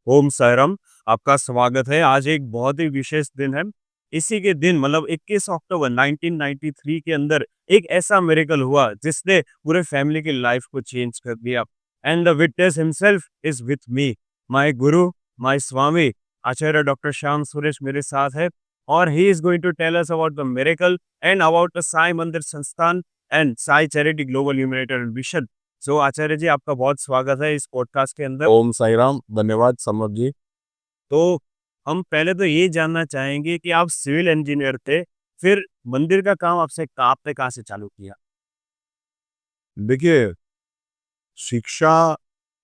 ओम साईराम, आपका स्वागत है। आज एक बहुत ही विशेष दिन है। इसी के दिन मतलब 21 अक्टूबर 1993 के अंदर एक ऐसा मिरेकल हुआ जिसने पूरे फैमिली की लाइफ को चेंज कर दिया। And the witness himself is with me. My guru, my Swami, Acharya doctor Shyam Suresh मेरे साथ है और he is going to tell us about the miracle and about the Sai Mandir Sansthan and Sai charity global humanitarian mission. So Acharya ji, आपका बहुत स्वागत है इस पॉडकास्ट के अंदर। ओम साई राम। धन्यवाद समर जी। तो हम पहले तो ये जानना चाहेंगे कि आप सिविल इंजीनियर थे, फिर मंदिर का काम आपने कहाँ से चालू किया? देखिए, शिक्षा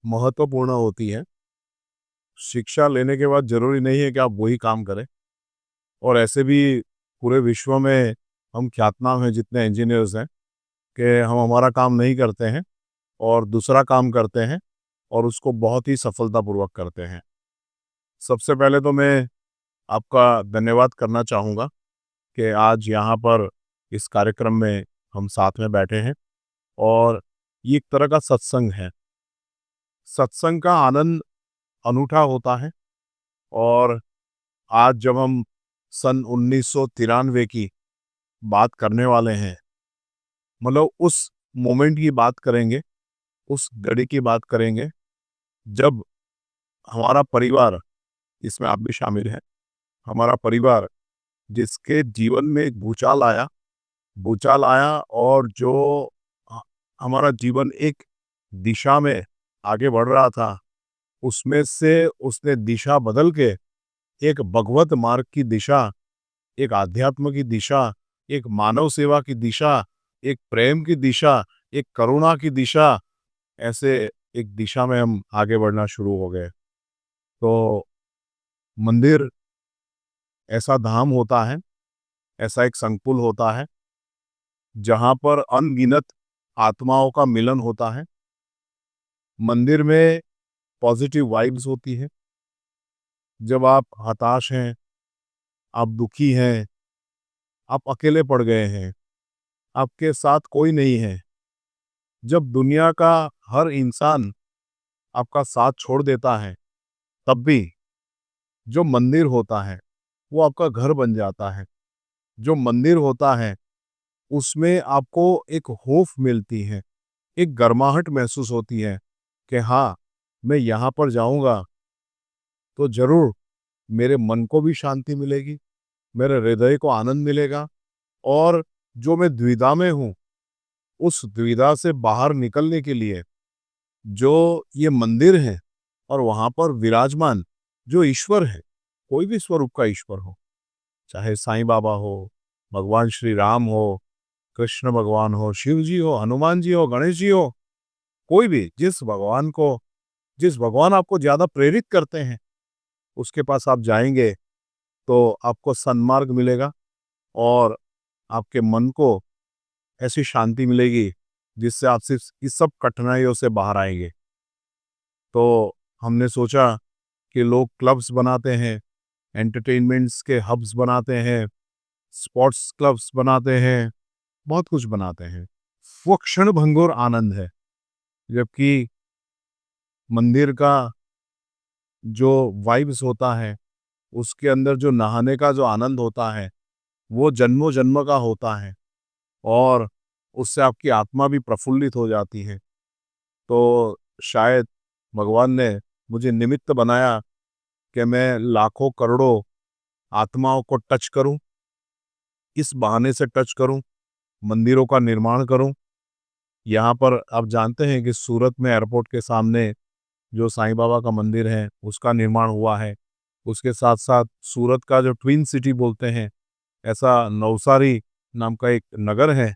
महत्वपूर्ण होती है। शिक्षा लेने के बाद ज़रूरी नहीं है कि आप वही काम करें और ऐसे भी पूरे विश्व में हम ख्यातनाम हैं जितने इंजीनियर्स हैं कि हम हमारा काम नहीं करते हैं और दूसरा काम करते हैं और उसको बहुत ही सफलतापूर्वक करते हैं। सबसे पहले तो मैं आपका धन्यवाद करना चाहूँगा कि आज यहाँ पर इस कार्यक्रम में हम साथ में बैठे हैं और ये एक तरह का सत्संग है। सत्संग का आनंद अनूठा होता है और आज जब हम सन 1993 की बात करने वाले हैं, मतलब उस मोमेंट की बात करेंगे, उस घड़ी की बात करेंगे, जब हमारा परिवार, इसमें आप भी शामिल हैं, हमारा परिवार जिसके जीवन में एक भूचाल आया और जो ह हमारा जीवन एक दिशा में आगे बढ़ रहा था, उसमें से उसने दिशा बदल के एक भगवत मार्ग की दिशा, एक आध्यात्म की दिशा, एक मानव सेवा की दिशा, एक प्रेम की दिशा, एक करुणा की दिशा, ऐसे एक दिशा में हम आगे बढ़ना शुरू हो गए। तो मंदिर ऐसा धाम होता है, ऐसा एक संकुल होता है, जहाँ पर अनगिनत आत्माओं का मिलन होता है। मंदिर में पॉजिटिव वाइब्स होती है। जब आप हताश हैं, आप दुखी हैं, आप अकेले पड़ गए हैं, आपके साथ कोई नहीं है, जब दुनिया का हर इंसान आपका साथ छोड़ देता है, तब भी जो मंदिर होता है, वो आपका घर बन जाता है। जो मंदिर होता है, उसमें आपको एक होप मिलती है, एक गर्माहट महसूस होती है कि हाँ, मैं यहाँ पर जाऊँगा, तो ज़रूर मेरे मन को भी शांति मिलेगी, मेरे हृदय को आनंद मिलेगा और जो मैं दुविधा में हूँ, उस दुविधा से बाहर निकलने के लिए जो ये मंदिर है और वहाँ पर विराजमान जो ईश्वर है, कोई भी स्वरूप का ईश्वर हो, चाहे साईं बाबा हो, भगवान श्री राम हो, कृष्ण भगवान हो, शिव जी हो, हनुमान जी हो, गणेश जी हो, कोई भी जिस भगवान आपको ज़्यादा प्रेरित करते हैं, उसके पास आप जाएँगे तो आपको सन्मार्ग मिलेगा और आपके मन को ऐसी शांति मिलेगी, जिससे आप सिर्फ इस सब कठिनाइयों से बाहर आएँगे। तो हमने सोचा कि लोग क्लब्स बनाते हैं, एंटरटेनमेंट्स के हब्स बनाते हैं, स्पोर्ट्स क्लब्स बनाते हैं, बहुत कुछ बनाते हैं। वो क्षणभंगुर आनंद है, जबकि मंदिर का जो वाइब्स होता है, उसके अंदर जो नहाने का जो आनंद होता है, वो जन्मों-जन्म का होता है और उससे आपकी आत्मा भी प्रफुल्लित हो जाती है। तो शायद भगवान ने मुझे निमित्त बनाया कि मैं लाखों करोड़ों आत्माओं को टच करूं, इस बहाने से टच करूं, मंदिरों का निर्माण करूं। यहाँ पर आप जानते हैं कि सूरत में एयरपोर्ट के सामने जो साईं बाबा का मंदिर है, उसका निर्माण हुआ है। उसके साथ-साथ सूरत का जो ट्विन सिटी बोलते हैं, ऐसा नवसारी नाम का एक नगर है,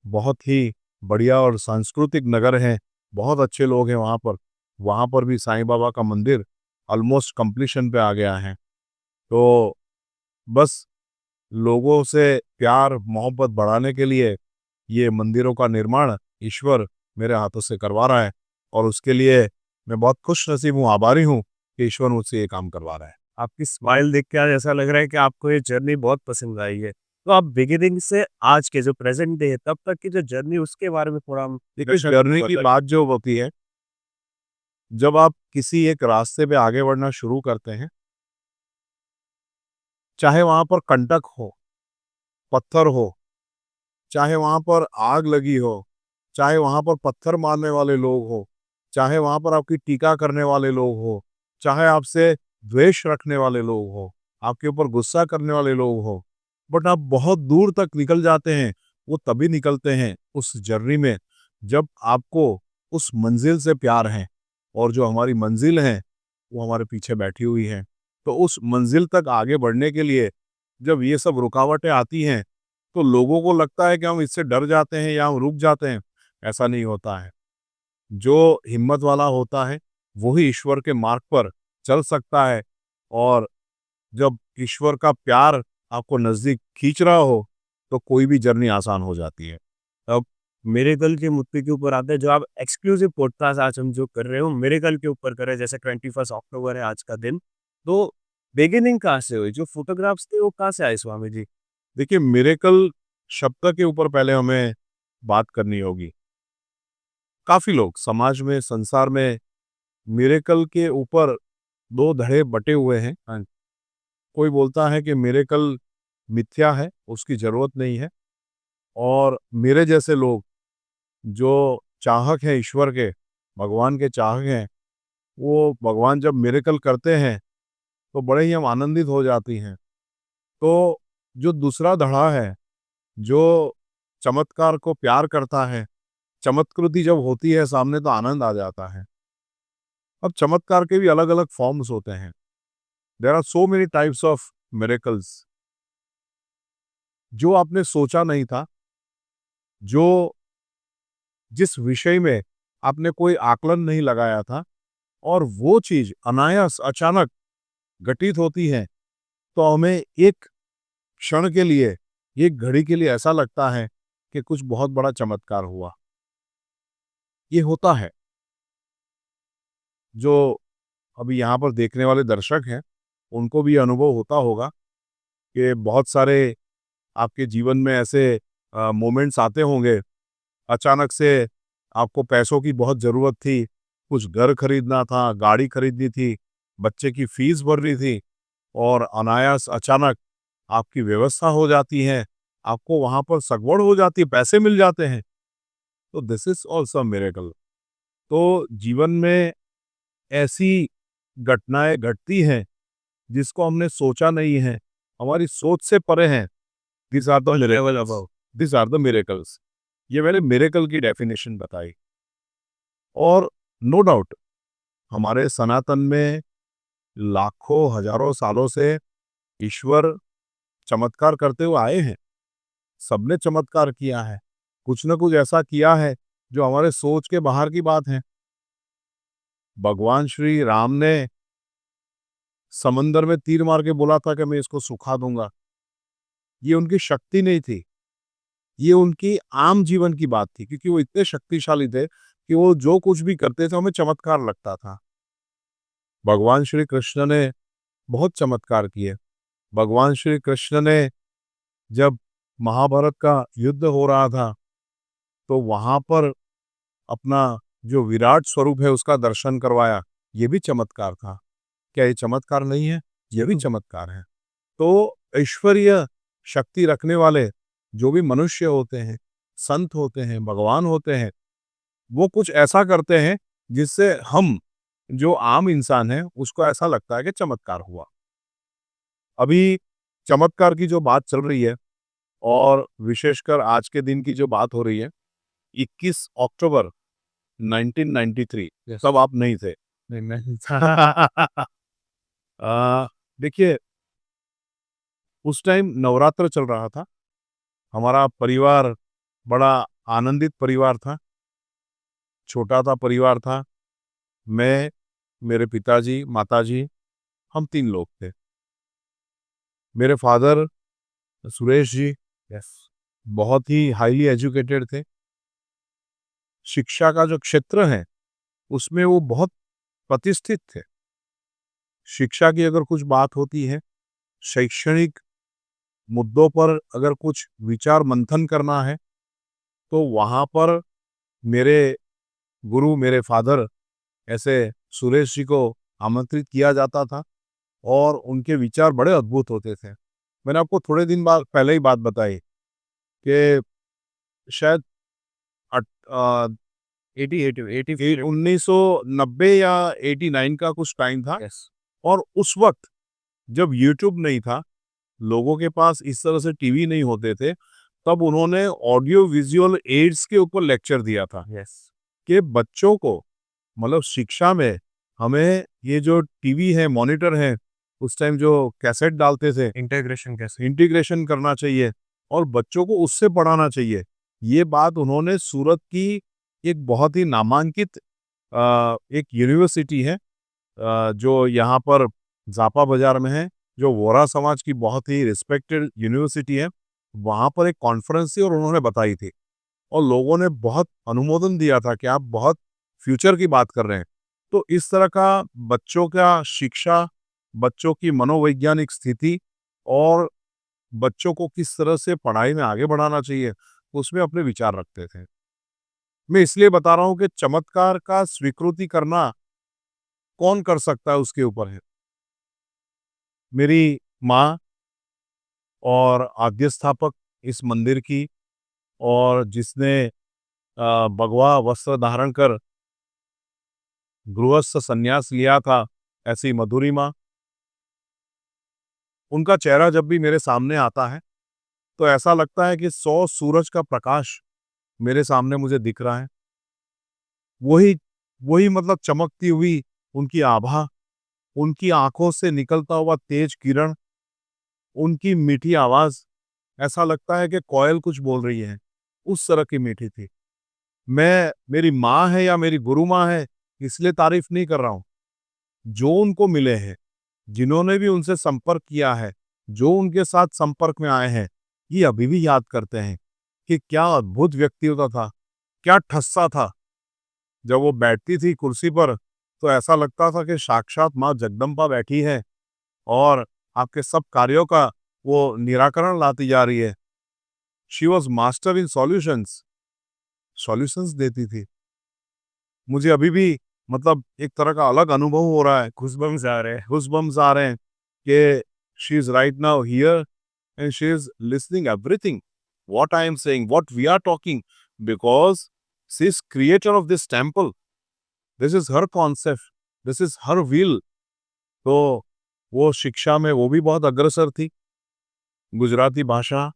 बहुत ही बढ़िया और सांस्कृतिक नगर है, बहुत अच्छे लोग हैं वहाँ पर। वहाँ पर भी साईं बाबा का मंदिर ऑलमोस्ट कंप्लीशन पे आ गया है। तो बस लोगों से प्यार, मोहब्बत बढ़ाने के लिए ये मंदिरों का निर्माण ईश्वर मेरे हाथों से करवा रहा है और उसके लिए मैं बहुत खुशनसीब हूँ, आभारी हूँ कि ईश्वर मुझसे ये काम करवा रहा है। आपकी स्माइल देख के आज ऐसा लग रहा है कि आपको ये जर्नी बहुत पसंद आई है। तो आप बिगिनिंग से आज के जो प्रेज़ेंट डे है, तब तक की जो जर्नी उसके बारे में थोड़ा हम देखिए, दर्शक जर्नी की बताइए। बात जो होती है, जब आप किसी एक रास्ते पे आगे बढ़ना शुरू करते हैं, चाहे वहाँ पर कंटक हो, पत्थर हो, चाहे वहाँ पर आग लगी हो, चाहे वहाँ पर पत्थर मारने वाले लोग हो, चाहे वहाँ पर आपकी टीका करने वाले लोग हो, चाहे आपसे द्वेष रखने वाले लोग हो, आपके ऊपर गुस्सा करने वाले लोग हो, बट आप बहुत दूर तक निकल जाते हैं। वो तभी निकलते हैं उस जर्नी में जब आपको उस मंजिल से प्यार है और जो हमारी मंजिल है वो हमारे पीछे बैठी हुई है। तो उस मंजिल तक आगे बढ़ने के लिए जब ये सब रुकावटें आती हैं तो लोगों को लगता है कि हम इससे डर जाते हैं या हम रुक जाते हैं। ऐसा नहीं होता है। जो हिम्मत वाला होता है वो ही ईश्वर के मार्ग पर चल सकता है। और जब ईश्वर का प्यार आपको नज़दीक खींच रहा हो तो कोई भी जर्नी आसान हो जाती है। अब मिरेकल के मुद्दे के ऊपर आते हैं, जो आप एक्सक्लूसिव पॉडकास्ट आज हम जो कर रहे हो मिरेकल के ऊपर कर रहे हैं, जैसे 21 अक्टूबर है आज का दिन। तो बिगिनिंग कहाँ से हुई? जो फ़ोटोग्राफ्स थे वो कहाँ से आए स्वामी जी? देखिए, मिरेकल शब्द के ऊपर पहले हमें बात करनी होगी। काफ़ी लोग समाज में, संसार में मिरेकल के ऊपर 2 धड़े बँटे हुए हैं। हाँ, कोई बोलता है कि मिरेकल मिथ्या है, उसकी ज़रूरत नहीं है। और मेरे जैसे लोग जो चाहक हैं ईश्वर के, भगवान के चाहक हैं, वो भगवान जब मिरेकल करते हैं, तो बड़े ही हम आनंदित हो जाती हैं। तो जो दूसरा धड़ा है, जो चमत्कार को प्यार करता है, चमत्कृति जब होती है सामने तो आनंद आ जाता है। अब चमत्कार के भी अलग-अलग फॉर्म्स होते हैं। There are so many types of miracles. जो आपने सोचा नहीं था, जो जिस विषय में आपने कोई आकलन नहीं लगाया था और वो चीज़ अनायास अचानक घटित होती है, तो हमें एक क्षण के लिए, एक घड़ी के लिए ऐसा लगता है कि कुछ बहुत बड़ा चमत्कार हुआ। ये होता है। जो अभी यहाँ पर देखने वाले दर्शक हैं, उनको भी ये अनुभव होता होगा कि बहुत सारे आपके जीवन में ऐसे मोमेंट्स आते होंगे, अचानक से आपको पैसों की बहुत ज़रूरत थी, कुछ घर खरीदना था, गाड़ी खरीदनी थी, बच्चे की फीस भरनी थी और अनायास अचानक आपकी व्यवस्था हो जाती है, आपको वहाँ पर सगवड़ हो जाती है, पैसे मिल जाते हैं। तो this is also a miracle. तो जीवन में ऐसी घटनाएँ घटती हैं, जिसको हमने सोचा नहीं है, हमारी सोच से परे हैं। These are the level miracles, above. These are the miracles. ये मैंने मिरेकल की डेफिनेशन बताई। और नो डाउट हमारे सनातन में लाखों, हज़ारों सालों से ईश्वर चमत्कार करते हुए आए हैं। सबने चमत्कार किया है। कुछ न कुछ ऐसा किया है, जो हमारे सोच के बाहर की बात है। भगवान श्री राम ने समंदर में तीर मार के बोला था कि मैं इसको सुखा दूँगा। ये उनकी शक्ति नहीं थी, ये उनकी आम जीवन की बात थी क्योंकि वो इतने शक्तिशाली थे कि वो जो कुछ भी करते थे हमें चमत्कार लगता था। भगवान श्री कृष्ण ने बहुत चमत्कार किए। भगवान श्री कृष्ण ने जब महाभारत का युद्ध हो रहा था, तो वहाँ पर अपना जो विराट स्वरूप है उसका दर्शन करवाया, ये भी चमत्कार था। क्या ये चमत्कार नहीं है? ये भी चमत्कार है। तो ईश्वरीय शक्ति रखने वाले जो भी मनुष्य होते हैं, संत होते हैं, भगवान होते हैं, वो कुछ ऐसा करते हैं जिससे हम जो आम इंसान हैं उसको ऐसा लगता है कि चमत्कार हुआ। अभी चमत्कार की जो बात चल रही है और विशेषकर आज के दिन की जो बात हो रही है, 21 अक्टूबर 1993 यस। तब आप नहीं थे। नहीं, नहीं। देखिए उस टाइम नवरात्र चल रहा था। हमारा परिवार बड़ा आनंदित परिवार था, छोटा-सा परिवार था। मैं, मेरे पिताजी, माताजी, हम 3 लोग थे। मेरे फ़ादर सुरेश जी यस। बहुत ही हाइली एजुकेटेड थे। शिक्षा का जो क्षेत्र है, उसमें वो बहुत प्रतिष्ठित थे। शिक्षा की अगर कुछ बात होती है, शैक्षणिक मुद्दों पर अगर कुछ विचार मंथन करना है, तो वहाँ पर मेरे गुरु, मेरे फ़ादर ऐसे सुरेश जी को आमंत्रित किया जाता था और उनके विचार बड़े अद्भुत होते थे। मैंने आपको थोड़े दिन बाद पहले ही बात बताई कि शायद अट अ, 1990 या 89 का कुछ टाइम था यस। और उस वक़्त जब यूट्यूब नहीं था, लोगों के पास इस तरह से टीवी नहीं होते थे, तब उन्होंने ऑडियो विजुअल एड्स के ऊपर लेक्चर दिया था यस। कि बच्चों को मतलब शिक्षा में हमें ये जो टीवी है, मॉनिटर है, उस टाइम जो कैसेट डालते थे, इंटीग्रेशन कैसे? इंटीग्रेशन करना चाहिए और बच्चों को उससे पढ़ाना चाहिए। ये बात उन्होंने सूरत की एक बहुत ही नामांकित एक यूनिवर्सिटी है जो यहाँ पर ज़ापा बाज़ार में है, जो वोहरा समाज की बहुत ही रिस्पेक्टेड यूनिवर्सिटी है। वहाँ पर एक कॉन्फ्रेंस थी और उन्होंने बताई थी और लोगों ने बहुत अनुमोदन दिया था कि आप बहुत फ्यूचर की बात कर रहे हैं। तो इस तरह का बच्चों का शिक्षा, बच्चों की मनोवैज्ञानिक स्थिति और बच्चों को किस तरह से पढ़ाई में आगे बढ़ाना चाहिए, उसमें अपने विचार रखते थे। मैं इसलिए बता रहा हूँ कि चमत्कार का स्वीकृति करना कौन कर सकता है उसके ऊपर है। मेरी माँ और आद्य स्थापक इस मंदिर की और जिसने भगवा वस्त्र धारण कर गृहस्थ संन्यास लिया था, ऐसी मधुरी माँ, उनका चेहरा जब भी मेरे सामने आता है, तो ऐसा लगता है कि 100 सूरज का प्रकाश मेरे सामने मुझे दिख रहा है। वही वही मतलब चमकती हुई उनकी आभा, उनकी आँखों से निकलता हुआ तेज किरण, उनकी मीठी आवाज़, ऐसा लगता है कि कोयल कुछ बोल रही है, उस तरह की मीठी थी। मैं मेरी माँ है या मेरी गुरु माँ है, इसलिए तारीफ़ नहीं कर रहा हूँ। जो उनको मिले हैं, जिन्होंने भी उनसे संपर्क किया है, जो उनके साथ संपर्क में आए हैं, ये अभी भी याद करते हैं कि क्या अद्भुत व्यक्तित्व था, क्या ठस्सा था। जब वो बैठती थी कुर्सी पर, तो ऐसा लगता था कि साक्षात माँ जगदम्बा बैठी है और आपके सब कार्यों का वो निराकरण लाती जा रही है। She was master in solutions, solutions देती थी। मुझे अभी भी मतलब एक तरह का अलग अनुभव हो रहा है, गूज़बम्प्स आ रहे हैं। गूज़बम्प्स आ रहे हैं कि she is right now here and she is listening everything what I am saying, what we are talking, because she is creator of this temple. This is her concept, this is her will. तो वो शिक्षा में वो भी बहुत अग्रसर थी। गुजराती भाषा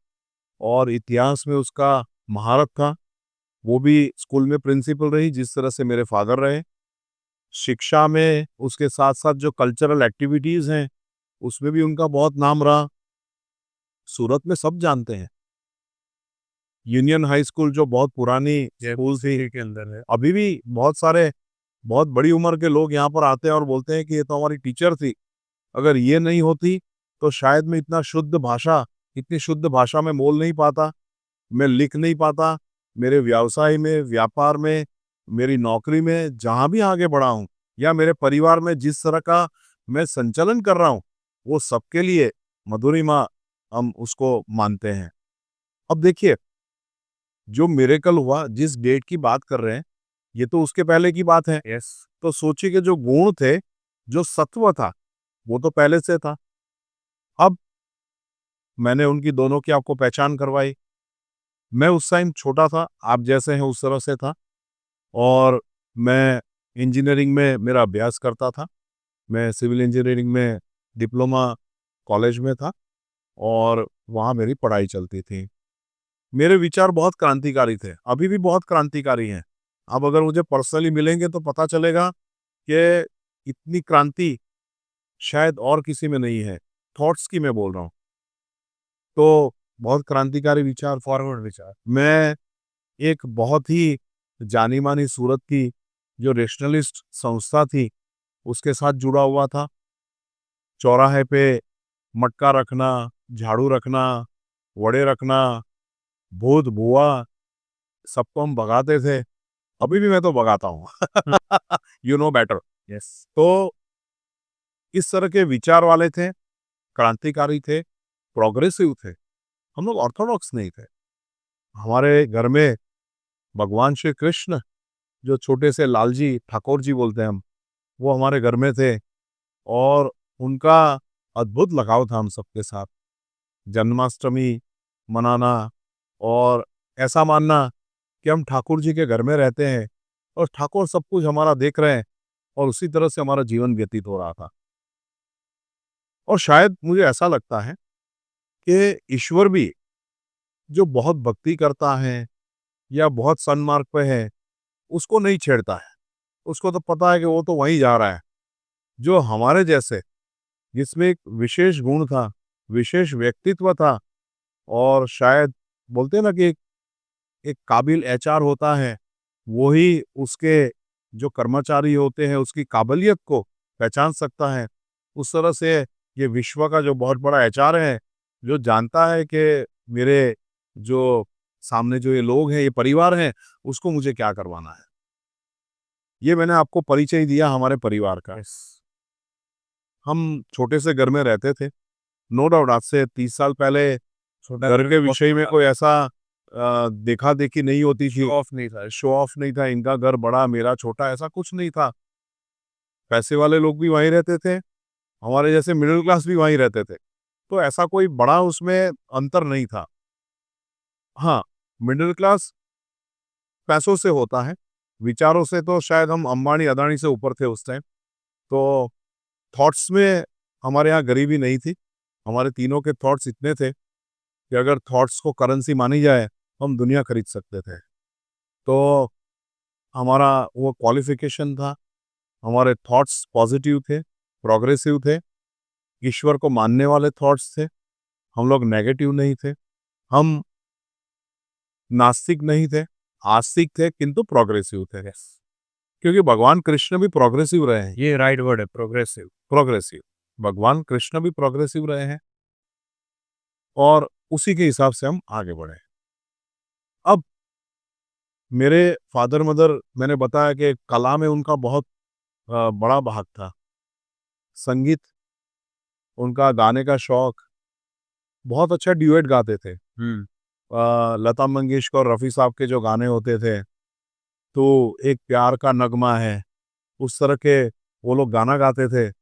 और इतिहास में उसका महारत था। वो भी स्कूल में प्रिंसिपल रही जिस तरह से मेरे फादर रहे। शिक्षा में उसके साथ-साथ जो कल्चरल एक्टिविटीज़ हैं, उसमें भी उनका बहुत नाम रहा। सूरत में सब जानते हैं। यूनियन हाई स्कूल जो बहुत पुरानी स्कूल थी, के अंदर है। अभी भी बहुत सारे बहुत बड़ी उम्र के लोग यहाँ पर आते हैं और बोलते हैं कि ये तो हमारी टीचर थी। अगर ये नहीं होती, तो शायद मैं इतनी शुद्ध भाषा में बोल नहीं पाता, मैं लिख नहीं पाता, मेरे व्यवसाय में, व्यापार में, मेरी नौकरी में, जहाँ भी आगे बढ़ा हूँ या मेरे परिवार में जिस तरह का मैं संचालन कर रहा हूँ, वो सबके लिए मधुरिमा हम उसको मानते हैं। अब देखिए, जो मिरेकल हुआ, जिस डेट की बात कर रहे हैं, ये तो उसके पहले की बात है। यस। तो सोचिए कि जो गुण थे, जो सत्व था, वो तो पहले से था। अब मैंने उनकी दोनों की आपको पहचान करवाई। मैं उस टाइम छोटा था, आप जैसे हैं उस तरह से था और मैं इंजीनियरिंग में मेरा अभ्यास करता था। मैं सिविल इंजीनियरिंग में डिप्लोमा कॉलेज में था और वहाँ मेरी पढ़ाई चलती थी। मेरे विचार बहुत क्रांतिकारी थे, अभी भी बहुत क्रांतिकारी हैं। अब अगर मुझे पर्सनली मिलेंगे तो पता चलेगा कि इतनी क्रांति शायद और किसी में नहीं है। थॉट्स की मैं बोल रहा हूँ। तो बहुत क्रांतिकारी विचार, फॉरवर्ड विचार। मैं एक बहुत ही जानी-मानी सूरत की जो रेशनलिस्ट संस्था थी, उसके साथ जुड़ा हुआ था। चौराहे पे मटका रखना, झाड़ू रखना, वड़े रखना, भूत-भुआ सबको हम भगाते थे। अभी भी मैं तो भगाता हूँ। हुँ। You know better. यस। तो इस तरह के विचार वाले थे, क्रांतिकारी थे, प्रोग्रेसिव थे। हम लोग ऑर्थोडॉक्स नहीं थे। हमारे घर में भगवान श्री कृष्ण, जो छोटे से लालजी ठाकुर जी बोलते हैं हम, वो हमारे घर में थे और उनका अद्भुत लगाव था हम सबके साथ। जन्माष्टमी मनाना और ऐसा मानना कि हम ठाकुर जी के घर में रहते हैं और ठाकुर सब कुछ हमारा देख रहे हैं और उसी तरह से हमारा जीवन व्यतीत हो रहा था। और शायद मुझे ऐसा लगता है कि ईश्वर भी जो बहुत भक्ति करता है या बहुत सन्मार्ग पे है, उसको नहीं छेड़ता है। उसको तो पता है कि वो तो वहीं जा रहा है। जो हमारे जैसे, जिसमें एक विशेष गुण था, विशेष व्यक्तित्व था और शायद बोलते हैं ना कि एक काबिल एचआर होता है, वो ही उसके जो कर्मचारी होते हैं, उसकी काबिलियत को पहचान सकता है। उस तरह से ये विश्व का जो बहुत बड़ा एचआर है, जो जानता है कि मेरे जो सामने जो ये लोग हैं, ये परिवार है, उसको मुझे क्या करवाना है। ये मैंने आपको परिचय दिया हमारे परिवार का। हम छोटे से घर में रहते थे। नो डाउट आज से 30 साल पहले घर के विषय में कोई ऐसा देखा-देखी नहीं होती थी। शो ऑफ नहीं था, इनका घर बड़ा, मेरा छोटा, ऐसा कुछ नहीं था। पैसे वाले लोग भी वहीं रहते थे, हमारे जैसे मिडिल क्लास भी वहीं रहते थे। तो ऐसा कोई बड़ा उसमें अंतर नहीं था। हाँ, मिडिल क्लास पैसों से होता है, विचारों से तो शायद हम अंबानी-अदानी से ऊपर थे उस टाइम। तो थॉट्स में हमारे यहाँ गरीबी नहीं थी। हमारे तीनों के थॉट्स इतने थे कि अगर थॉट्स को करेंसी मानी जाए, हम दुनिया खरीद सकते थे। तो हमारा वो क्वालिफ़िकेशन था, हमारे थॉट्स पॉज़िटिव थे, प्रोग्रेसिव थे, ईश्वर को मानने वाले थॉट्स थे, हम लोग नेगेटिव नहीं थे। हम नास्तिक नहीं थे, आस्तिक थे किंतु प्रोग्रेसिव थे। क्योंकि भगवान कृष्ण भी प्रोग्रेसिव रहे हैं। ये राइट वर्ड है, प्रोग्रेसिव। प्रोग्रेसिव। भगवान कृष्ण भी प्रोग्रेसिव रहे हैं और उसी के हिसाब से हम आगे बढ़े। अब मेरे फादर-मदर मैंने बताया कि कला में उनका बहुत बड़ा भाग था। संगीत, उनका गाने का शौक, बहुत अच्छा ड्यूएट गाते थे। लता मंगेशकर और रफ़ी साहब के जो गाने होते थे, तो एक प्यार का नगमा है, उस तरह के वो लोग गाना गाते थे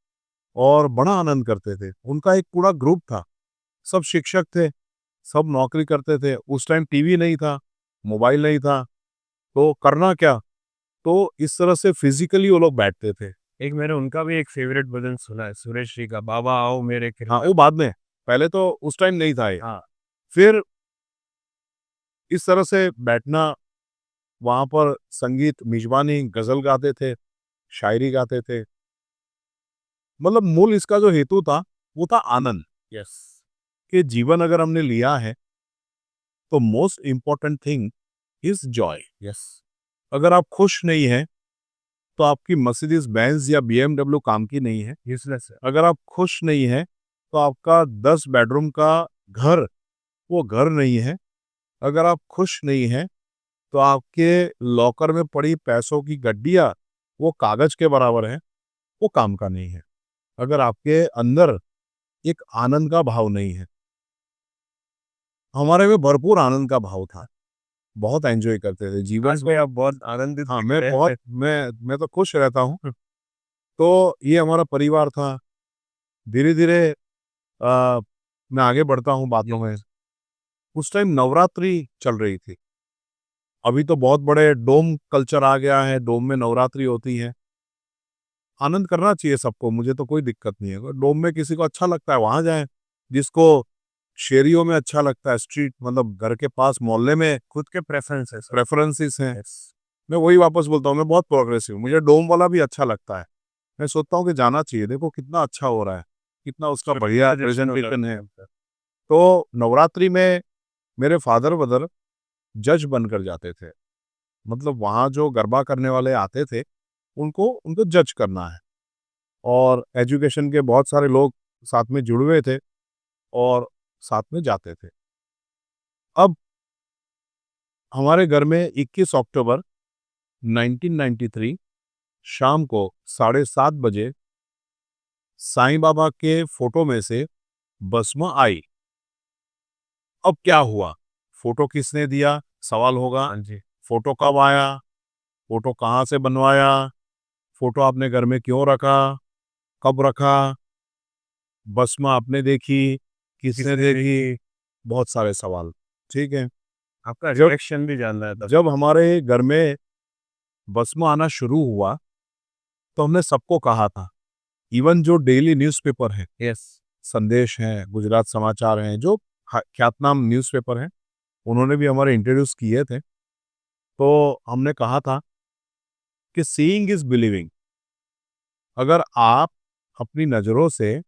और बड़ा आनंद करते थे। उनका एक पूरा ग्रुप था, सब शिक्षक थे, सब नौकरी करते थे। उस टाइम टीवी नहीं था, मोबाइल नहीं था, तो करना क्या? तो इस तरह से फिज़िकली वो लोग बैठते थे। एक मैंने उनका भी एक फ़ेवरेट भजन सुना है, सुरेश जी का, बाबा आओ मेरे हाँ, खिलौने। वो बाद में, पहले तो उस टाइम नहीं था ये। हाँ, फिर इस तरह से बैठना, वहाँ पर संगीत, मेज़बानी, गज़ल गाते थे, शायरी गाते थे। मतलब मूल इसका जो हेतु था, वो था आनंद। यस। कि जीवन अगर हमने लिया है, तो most important thing is Joy. Yes. अगर आप खुश नहीं हैं, तो आपकी मर्सिडीज़ बेंज़ या बीएमडब्ल्यू काम की नहीं है। यूज़लेस है। अगर आप खुश नहीं हैं, तो आपका 10 बेडरूम का घर, वो घर नहीं है। अगर आप खुश नहीं हैं, तो आपके लॉकर में पड़ी पैसों की गड्डियाँ, वो कागज़ के बराबर हैं, वो काम का नहीं है। अगर आपके अंदर एक आनंद का भाव नहीं है। हमारे में भरपूर आनंद का भाव था। बहुत एन्जॉय करते थे जीवन आज में को। आप बहुत आनंदित हाँ, दिख रहे हैं। मैं तो खुश रहता हूँ। तो ये हमारा परिवार था। धीरे-धीरे मैं आगे बढ़ता हूँ बातों में। उस टाइम नवरात्रि चल रही थी। अभी तो बहुत बड़े डोम कल्चर आ गया है, डोम में नवरात्रि होती है। आनंद करना चाहिए सबको, मुझे तो कोई दिक्कत नहीं है। अगर डोम में किसी को अच्छा लगता है, वहाँ जाएँ। जिसको शेरियों में अच्छा लगता है, स्ट्रीट मतलब घर के पास मोहल्ले में खुद के प्रेफ़रेंसेस हैं। प्रेफ़रेंसेस हैं। यस। मैं वही वापस बोलता हूँ, मैं बहुत प्रोग्रेसिव हूँ। मुझे डोम वाला भी अच्छा लगता है। मैं सोचता हूँ कि जाना चाहिए, देखो कितना अच्छा हो रहा है, कितना उसका बढ़िया जश्न हो रहा प्रेज़ेंटेशन है। है। तो नवरात्रि में मेरे फादर-मदर जज बनकर जाते थे। मतलब वहाँ जो गरबा करने वाले आते थे, उनको उनको जज करना है और एजुकेशन के बहुत सारे लोग साथ में जुड़ हुए थे और साथ में जाते थे। अब हमारे घर में 21 अक्टूबर 1993 शाम को 7:30 बजे साईं बाबा के फ़ोटो में से भस्म आई। अब क्या हुआ? फ़ोटो किसने दिया? सवाल होगा। हाँ जी। फ़ोटो कब आया? फ़ोटो कहाँ से बनवाया? फोटो आपने घर में क्यों रखा, कब रखा, भस्म आपने देखी, किसने देखी, बहुत सारे सवाल। ठीक है। आपका जब रिएक्शन भी जानना है तब। जब हमारे घर में भस्म आना शुरू हुआ तो हमने सबको कहा था, इवन जो डेली न्यूज़पेपर है, यस। संदेश है, गुजरात समाचार हैं, जो ख्यातनाम न्यूज़पेपर हैं, उन्होंने भी हमारे इंट्रोड्यूस किए थे। तो हमने कहा था कि सीइंग इज बिलीविंग। अगर आप अपनी नज़रों से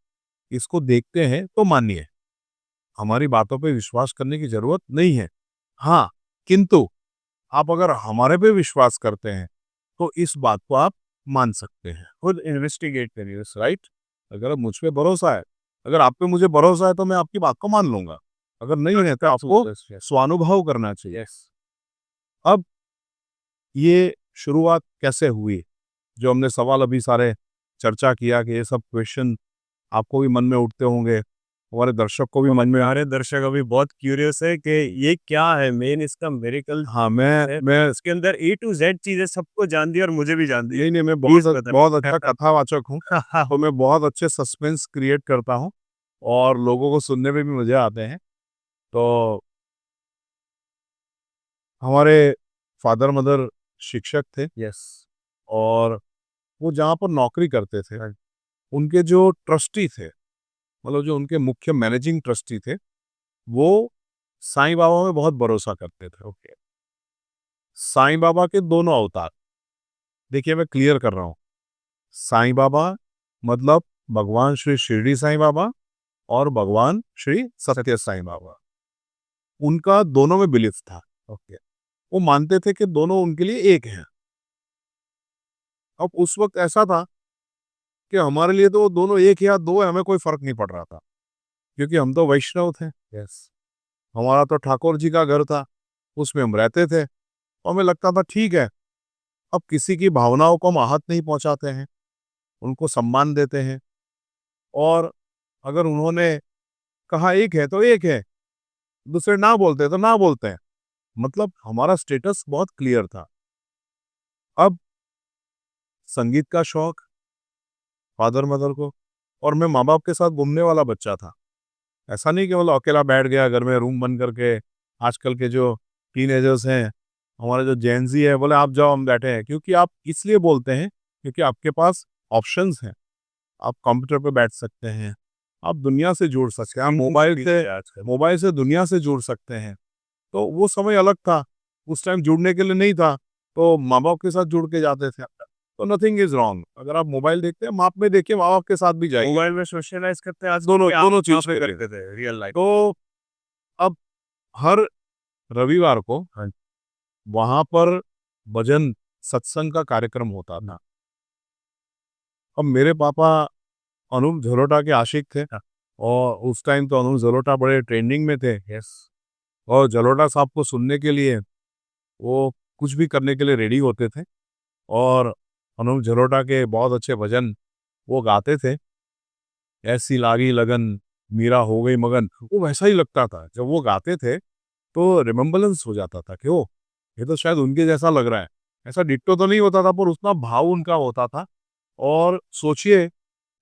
इसको देखते हैं तो मानिए, हमारी बातों पे विश्वास करने की ज़रूरत नहीं है। हाँ, किंतु आप अगर हमारे पे विश्वास करते हैं तो इस बात को आप मान सकते हैं। खुद इन्वेस्टिगेट करिए, राइट? अगर मुझ पे भरोसा है, अगर आप पे मुझे भरोसा है तो मैं आपकी बात को मान लूँगा। अगर नहीं है तो आपको स्वानुभव करना चाहिए। यस। अब ये शुरुआत कैसे हुई? जो हमने सवाल अभी सारे चर्चा किया कि ये सब क्वेश्चन आपको भी मन में उठते होंगे, हमारे दर्शक को भी मन में। हमारे दर्शक अभी बहुत क्यूरियस है कि ये क्या है मेन इसका मिरेकल हाँ, है। मैं इसके अंदर ए टू जेड चीजें सबको जान दी और मुझे भी जान दी। नहीं, मैं प्लीज बहुत बताएं। बहुत अच्छा कथावाचक हूँ, तो मैं बहुत अच्छे सस्पेंस क्रिएट करता हूँ और लोगों को सुनने में भी मज़े आते हैं। तो हमारे फादर-मदर शिक्षक थे यस। और वो जहाँ पर नौकरी करते थे, उनके जो ट्रस्टी थे, मतलब जो उनके मुख्य मैनेजिंग ट्रस्टी थे, वो साईं बाबा में बहुत भरोसा करते थे। ओके। साईं बाबा के दोनों अवतार, देखिए मैं क्लियर कर रहा हूँ। साईं बाबा मतलब भगवान श्री शिरडी साईं बाबा और भगवान श्री सत्य साईं बाबा, उनका दोनों में बिलीफ था। ओके। वो मानते थे कि दोनों उनके लिए एक हैं। अब उस वक़्त ऐसा था कि हमारे लिए तो वो दोनों एक या दो है, हमें कोई फ़र्क नहीं पड़ रहा था, क्योंकि हम तो वैष्णव थे। यस। हमारा तो ठाकुर जी का घर था, उसमें हम रहते थे और हमें लगता था ठीक है, अब किसी की भावनाओं को हम आहत नहीं पहुँचाते हैं, उनको सम्मान देते हैं और अगर उन्होंने कहा एक है तो एक है, दूसरे ना बोलते तो ना बोलते हैं। मतलब हमारा स्टेटस बहुत क्लियर था। अब संगीत का शौक फादर-मदर को, और मैं माँ-बाप के साथ घूमने वाला बच्चा था। ऐसा नहीं कि मतलब अकेला बैठ गया घर में रूम बंद करके। आजकल के जो टीनेजर्स हैं, हमारा जो जेन ज़ी है, बोले आप जाओ हम बैठे हैं, क्योंकि आप इसलिए बोलते हैं क्योंकि आपके पास ऑप्शंस हैं। आप कंप्यूटर पे बैठ सकते हैं, आप दुनिया से जुड़ सकते हैं, आप मोबाइल से दुनिया से जुड़ सकते हैं। तो वो समय अलग था, उस टाइम जुड़ने के लिए नहीं था, तो माँ-बाप के साथ जुड़ के जाते थे। तो नथिंग इज़ रॉन्ग, अगर आप मोबाइल देखते हैं, माप में देखिए, माँ-बाप के साथ भी जाइए। मोबाइल में सोशलाइज करते हैं आज दोनों आप दोनों कहाँ चीज़ पे करिए। करते थे रियल लाइफ। तो अब हर रविवार को हाँ। वहाँ पर भजन सत्संग का कार्यक्रम होता था। अब मेरे पापा अनूप जलोटा के आशिक थे हाँ। और उस टाइम तो अनूप जलोटा बड़े ट्रेंडिंग में थे। यस। और जलोटा साहब को सुनने के लिए वो कुछ भी करने के लिए रेडी होते थे और अनूप जलोटा के बहुत अच्छे भजन वो गाते थे। ऐसी लागी लगन, मीरा हो गई मगन, वो वैसा ही लगता था। जब वो गाते थे तो रिमेम्बरेंस हो जाता था कि ओह! ये तो शायद उनके जैसा लग रहा है। ऐसा डिट्टो तो नहीं होता था, पर उतना भाव उनका होता था। और सोचिए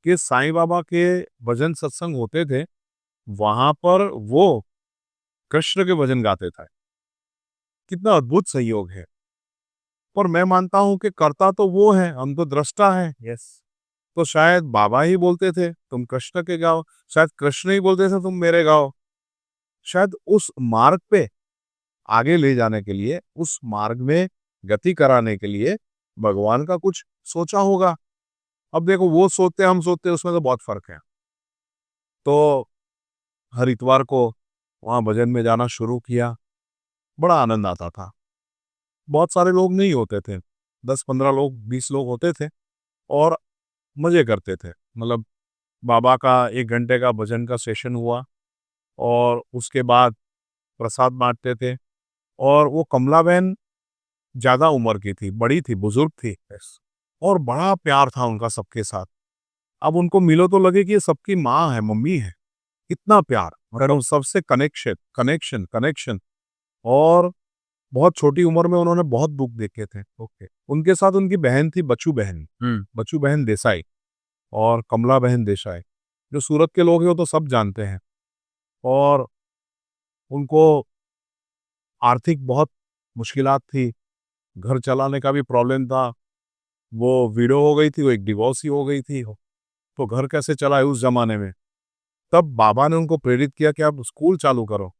कि साईं बाबा के भजन सत्संग होते थे, वहाँ पर वो कृष्ण के भजन गाते थे। कितना अद्भुत संयोग है। पर मैं मानता हूँ कि कर्ता तो वो हैं, हम तो दृष्टा हैं। यस। तो शायद बाबा ही बोलते थे, तुम कृष्ण के गाओ, शायद कृष्ण ही बोलते थे, तुम मेरे गाओ। शायद उस मार्ग पे आगे ले जाने के लिए, उस मार्ग में गति कराने के लिए भगवान का कुछ सोचा होगा। अब देखो वो सोचते, हम सोचते, उसमें तो बहुत फ़र्क है। तो हर इतवार को वहाँ भजन में जाना शुरू किया, बड़ा आनंद आता था। बहुत सारे लोग नहीं होते थे, 10-15 लोग, 20 लोग होते थे और मज़े करते थे। मतलब बाबा का 1 घंटे का भजन का सेशन हुआ और उसके बाद प्रसाद बाँटते थे। और वो कमलाबेन ज़्यादा उम्र की थी, बड़ी थी, बुज़ुर्ग थी। यस। और बड़ा प्यार था उनका सबके साथ। अब उनको मिलो तो लगे कि ये सबकी माँ है, मम्मी है। इतना प्यार, मतलब सबसे कनेक्शन कनेक्शन कनेक्शन। और बहुत छोटी उम्र में उन्होंने बहुत बुक देखे थे। ओके। उनके साथ उनकी बहन थी बच्चू बहन, बच्चू बहन देसाई और कमला बहन देसाई। जो सूरत के लोग हैं वो तो सब जानते हैं। और उनको आर्थिक बहुत मुश्किलात थी, घर चलाने का भी प्रॉब्लम था। वो विडो हो गई थी, वो एक डिवोर्सी हो गई थी, तो घर कैसे चलाए उस ज़माने में। तब बाबा ने उनको प्रेरित किया कि आप स्कूल चालू करो।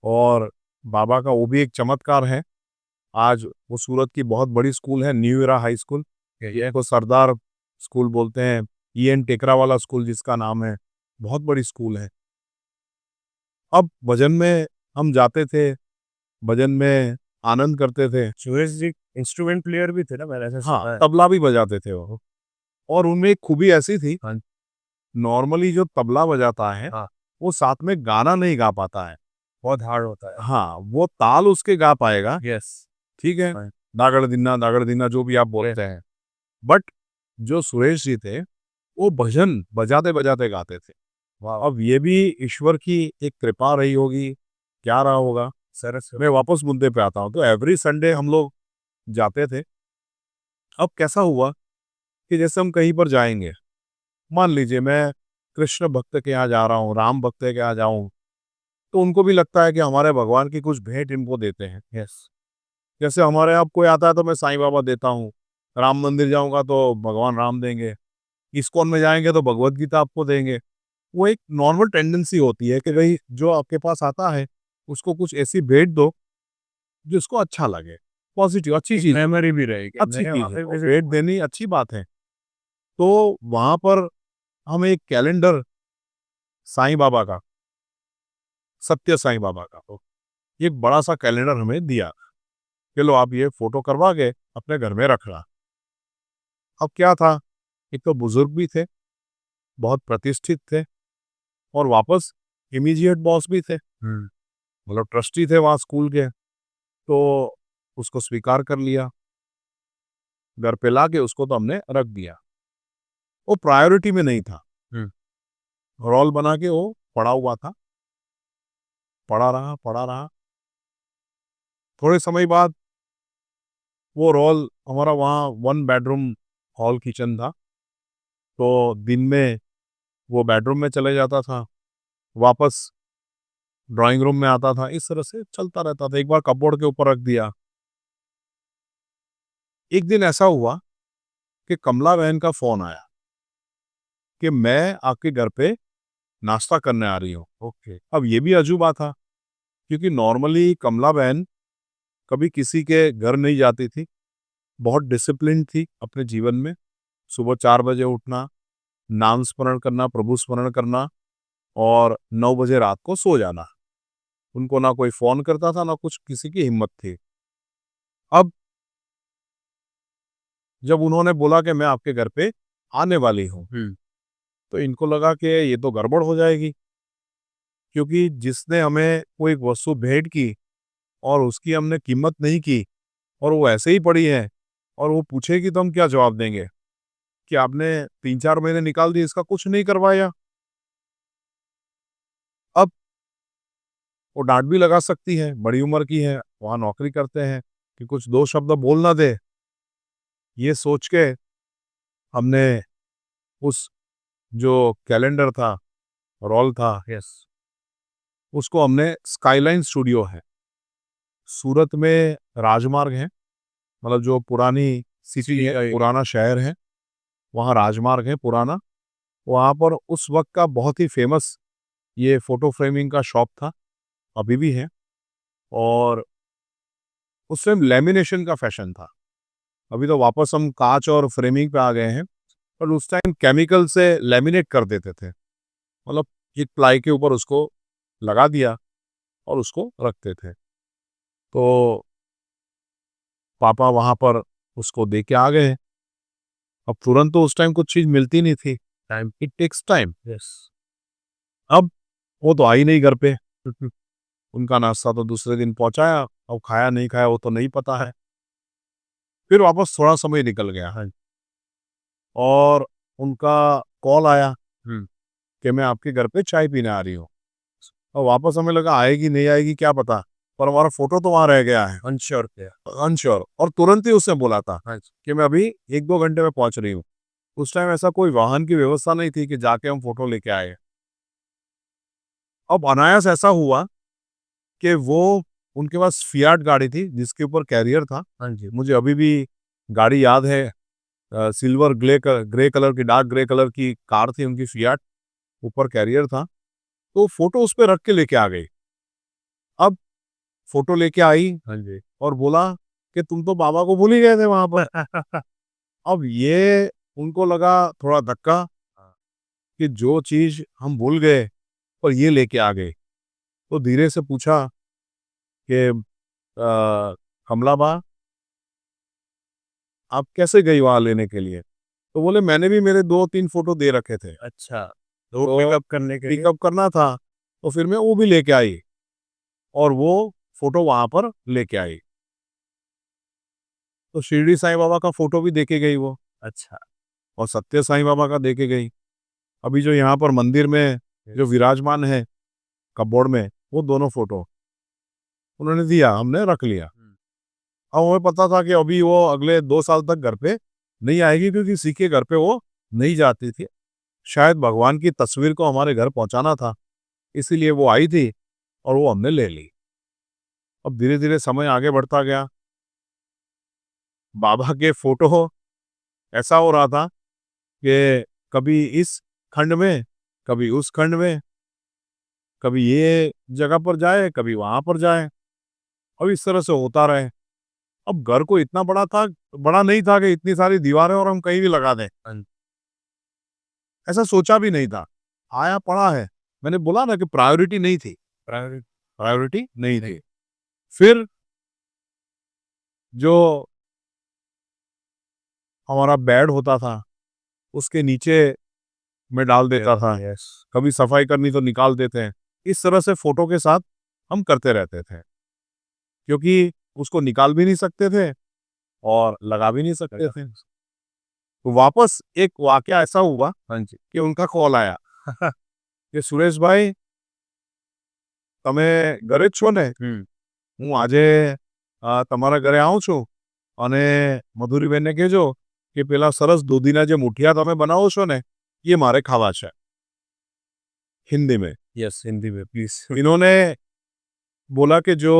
और बाबा का वो भी एक चमत्कार है। आज वो सूरत की बहुत बड़ी स्कूल है, न्यू इरा हाई स्कूल। ये को सरदार स्कूल बोलते हैं, ईएन टेकरा वाला स्कूल जिसका नाम है, बहुत बड़ी स्कूल है। अब भजन में हम जाते थे, भजन में आनंद करते थे। सुरेश जी इंस्ट्रूमेंट प्लेयर भी थे ना, मैंने ऐसा हाँ, सुना है। तबला भी बजाते थे वो। और उनमें एक खूबी ऐसी थी, हाँ। नॉर्मली जो तबला बजाता है, हाँ। वो साथ में गाना नहीं गा पाता है। बहुत हार्ड होता है। हाँ, वो ताल उसके गा पाएगा, यस। ठीक है? हाँ। दागड़ दिन्ना जो भी आप बोलते हैं। बट जो सुरेश जी थे, वो भजन बजाते-बजाते गाते थे। वाह। अब ये भी ईश्वर की एक कृपा रही होगी, क्या रहा होगा? सरस। मैं वापस मुद्दे पे आता हूँ, तो एवरी संडे हम लोग जाते थे। अब कैसा हुआ कि जैसे हम कहीं पर जाएँगे, मान लीजिए मैं कृष्ण भक्त के यहाँ जा रहा हूँ, राम भक्त के यहाँ जाऊँ, तो उनको भी लगता है कि हमारे भगवान की कुछ भेंट इनको देते हैं। यस। जैसे हमारे यहाँ कोई आता है तो मैं साईं बाबा देता हूँ, राम मंदिर जाऊँगा तो भगवान राम देंगे, इस्कॉन में जाएँगे तो भगवद गीता आपको देंगे। वो एक नॉर्मल टेंडेंसी होती है कि भई जो आपके पास आता है, उसको कुछ ऐसी भेंट दो, जो उसको अच्छा लगे। पॉज़िटिव अच्छी चीज़ है, मेमोरी भी रहेगी, अच्छी मैंने वहाँ चीज़ है पे और विजिट। भेंट देनी अच्छी बात है। तो वहाँ पर हम एक कैलेंडर साईं बाबा का, सत्य साईं बाबा का, तो एक बड़ा-सा कैलेंडर हमें दिया कि लो आप ये फ़ोटो करवा के अपने घर में रखना। अब क्या था, एक तो बुज़ुर्ग भी थे, बहुत प्रतिष्ठित थे और वापस इमीडिएट बॉस भी थे, मतलब ट्रस्टी थे वहाँ स्कूल के, तो उसको स्वीकार कर लिया। घर पे लाके उसको तो हमने रख दिया। वो प्रायोरिटी में नहीं था। हुँ। रोल बना के वो पड़ा हुआ था, पड़ा रहा, पड़ा रहा। थोड़े समय बाद वो रोल हमारा वहाँ 1 बेडरूम हॉल किचन था, तो दिन में वो बेडरूम में चले जाता था, वापस ड्राइंग रूम में आता था, इस तरह से चलता रहता था। एक बार कपबोर्ड के ऊपर रख दिया। एक दिन ऐसा हुआ कि कमला बहन का फ़ोन आया कि मैं आपके घर पे नाश्ता करने आ रही हूँ। ओके। अब ये भी अजूबा था, क्योंकि नॉर्मली कमला बहन कभी किसी के घर नहीं जाती थी, बहुत डिसिप्लिन थी अपने जीवन में। सुबह 4 बजे उठना, नाम स्मरण करना, प्रभु स्मरण करना और 9 बजे रात को सो जाना। उनको ना कोई फ़ोन करता था, ना कुछ किसी की हिम्मत थी। अब जब उन्होंने बोला कि मैं आपके घर पे आने वाली हूँ, हुँ। तो इनको लगा कि ये तो गड़बड़ हो जाएगी, क्योंकि जिसने हमें कोई वस्तु भेंट की और उसकी हमने कीमत नहीं की और वो ऐसे ही पड़ी है और वो पूछेगी तो हम क्या जवाब देंगे कि आपने 3-4 महीने निकाल दिए, इसका कुछ नहीं करवाया। अब वो डाँट भी लगा सकती है, बड़ी उम्र की है, वहाँ नौकरी करते हैं, कि कुछ 2 शब्द बोल ना दे। ये सोच के हमने उस जो कैलेंडर था, रोल था, यस। उसको हमने स्काईलाइन स्टूडियो है, सूरत में राजमार्ग है, मतलब जो पुरानी सिटी है, पुराना शहर है, वहाँ राजमार्ग है पुराना। वहाँ पर उस वक़्त का बहुत ही फ़ेमस ये फ़ोटो फ्रेमिंग का शॉप था, अभी भी है। और उस टाइम लैमिनेशन का फ़ैशन था। अभी तो वापस हम काँच और फ्रेमिंग पे आ गए हैं, पर उस टाइम केमिकल से लैमिनेट कर देते थे। मतलब एक प्लाई के ऊपर उसको लगा दिया और उसको रखते थे। तो पापा वहाँ पर उसको दे के आ गए। अब तुरंत तो उस टाइम कुछ चीज़ मिलती नहीं थी। Time. It takes time. Yes. अब वो तो आ ही नहीं घर पे। उनका नाश्ता तो दूसरे दिन पहुँचाया, अब खाया नहीं खाया वो तो नहीं पता है। फिर वापस थोड़ा समय निकल गया हाँ। और उनका कॉल आया हुँ। कि मैं आपके घर पे चाय पीने आ रही हूँ। और वापस हमें लगा आएगी नहीं आएगी क्या पता। पर हमारा फोटो तो वहां रह गया है, अनश्योर थे। अनश्योर। और तुरंत ही उसने बोला था हाँ जी। कि मैं अभी 1-2 घंटे में पहुंच रही हूँ। उस टाइम ऐसा कोई वाहन की व्यवस्था नहीं थी कि जाके हम फोटो लेके आए। अब अनायास ऐसा हुआ कि वो उनके पास फियाट गाड़ी थी जिसके ऊपर कैरियर था। हाँ जी। मुझे अभी भी गाड़ी याद है। सिल्वर ग्रे कलर की, डार्क ग्रे कलर की कार थी उनकी फियाट, ऊपर कैरियर था। तो फोटो उस पे रख के लेके आ गई। अब फोटो लेके आई हाँ जी। और बोला कि तुम तो बाबा को भूल ही गए थे वहां पर। अब ये उनको लगा थोड़ा धक्का हाँ। कि जो चीज हम भूल गए और ये लेके आ गए। तो धीरे से पूछा कि कमला बा, आप कैसे गई वहां लेने के लिए? तो बोले मैंने भी मेरे 2-3 फोटो दे रखे थे, अच्छा, तो तो पिकअप करने के लिए पिकअप करना था, तो फिर मैं वो भी लेके आई और वो फोटो वहां पर लेके आई। तो शिरडी साईं बाबा का फोटो भी देके गई वो, अच्छा, और सत्य साईं बाबा का देके गई। अभी जो यहाँ पर मंदिर में जो यस। विराजमान है कपबोर्ड में, वो दोनों फोटो उन्होंने दिया, हमने रख लिया। हुँ। अब हमें पता था कि अभी वो अगले 2 साल तक घर पे नहीं आएगी, क्योंकि किसी के घर पे वो नहीं जाती थी। शायद भगवान की तस्वीर को हमारे घर पहुँचाना था, इसीलिए वो आई थी और वो हमने ले ली। अब धीरे-धीरे समय आगे बढ़ता गया। बाबा के फ़ोटो ऐसा हो रहा था कि कभी इस खंड में, कभी उस खंड में, कभी ये जगह पर जाए, कभी वहाँ पर जाए। अब इस तरह से होता रहे। अब घर को इतना बड़ा नहीं था कि इतनी सारी दीवारें और हम कहीं भी लगा दें। हाँ, ऐसा सोचा भी नहीं था। आया पड़ा है। मैंने बोला ना कि प्रायोरिटी नहीं थी, प्राइवेट प्रायोरिटी नहीं नहीं। थी। फिर जो हमारा बेड होता था, उसके नीचे मैं डाल देता था। यस। कभी सफाई करनी तो निकाल देते हैं। इस तरह से फ़ोटो के साथ हम करते रहते थे, क्योंकि उसको निकाल भी नहीं सकते थे और लगा भी नहीं सकते थे। तो वापस एक वाक़या ऐसा हुआ हाँ जी। कि उनका कॉल आया कि सुरेश भाई, તમે ઘરે જ છો ને? हुँ। હું આજે તમારા ઘરે આવું છું અને મધુરીબેનને કહેજો કે પેલા સરસ દૂધીના જે મુઠિયા તમે બનાવો છો ને, ये मारे खावा છે, हिंदी में। यस, हिंदी में प्लीज़। इन्होंने बोला कि जो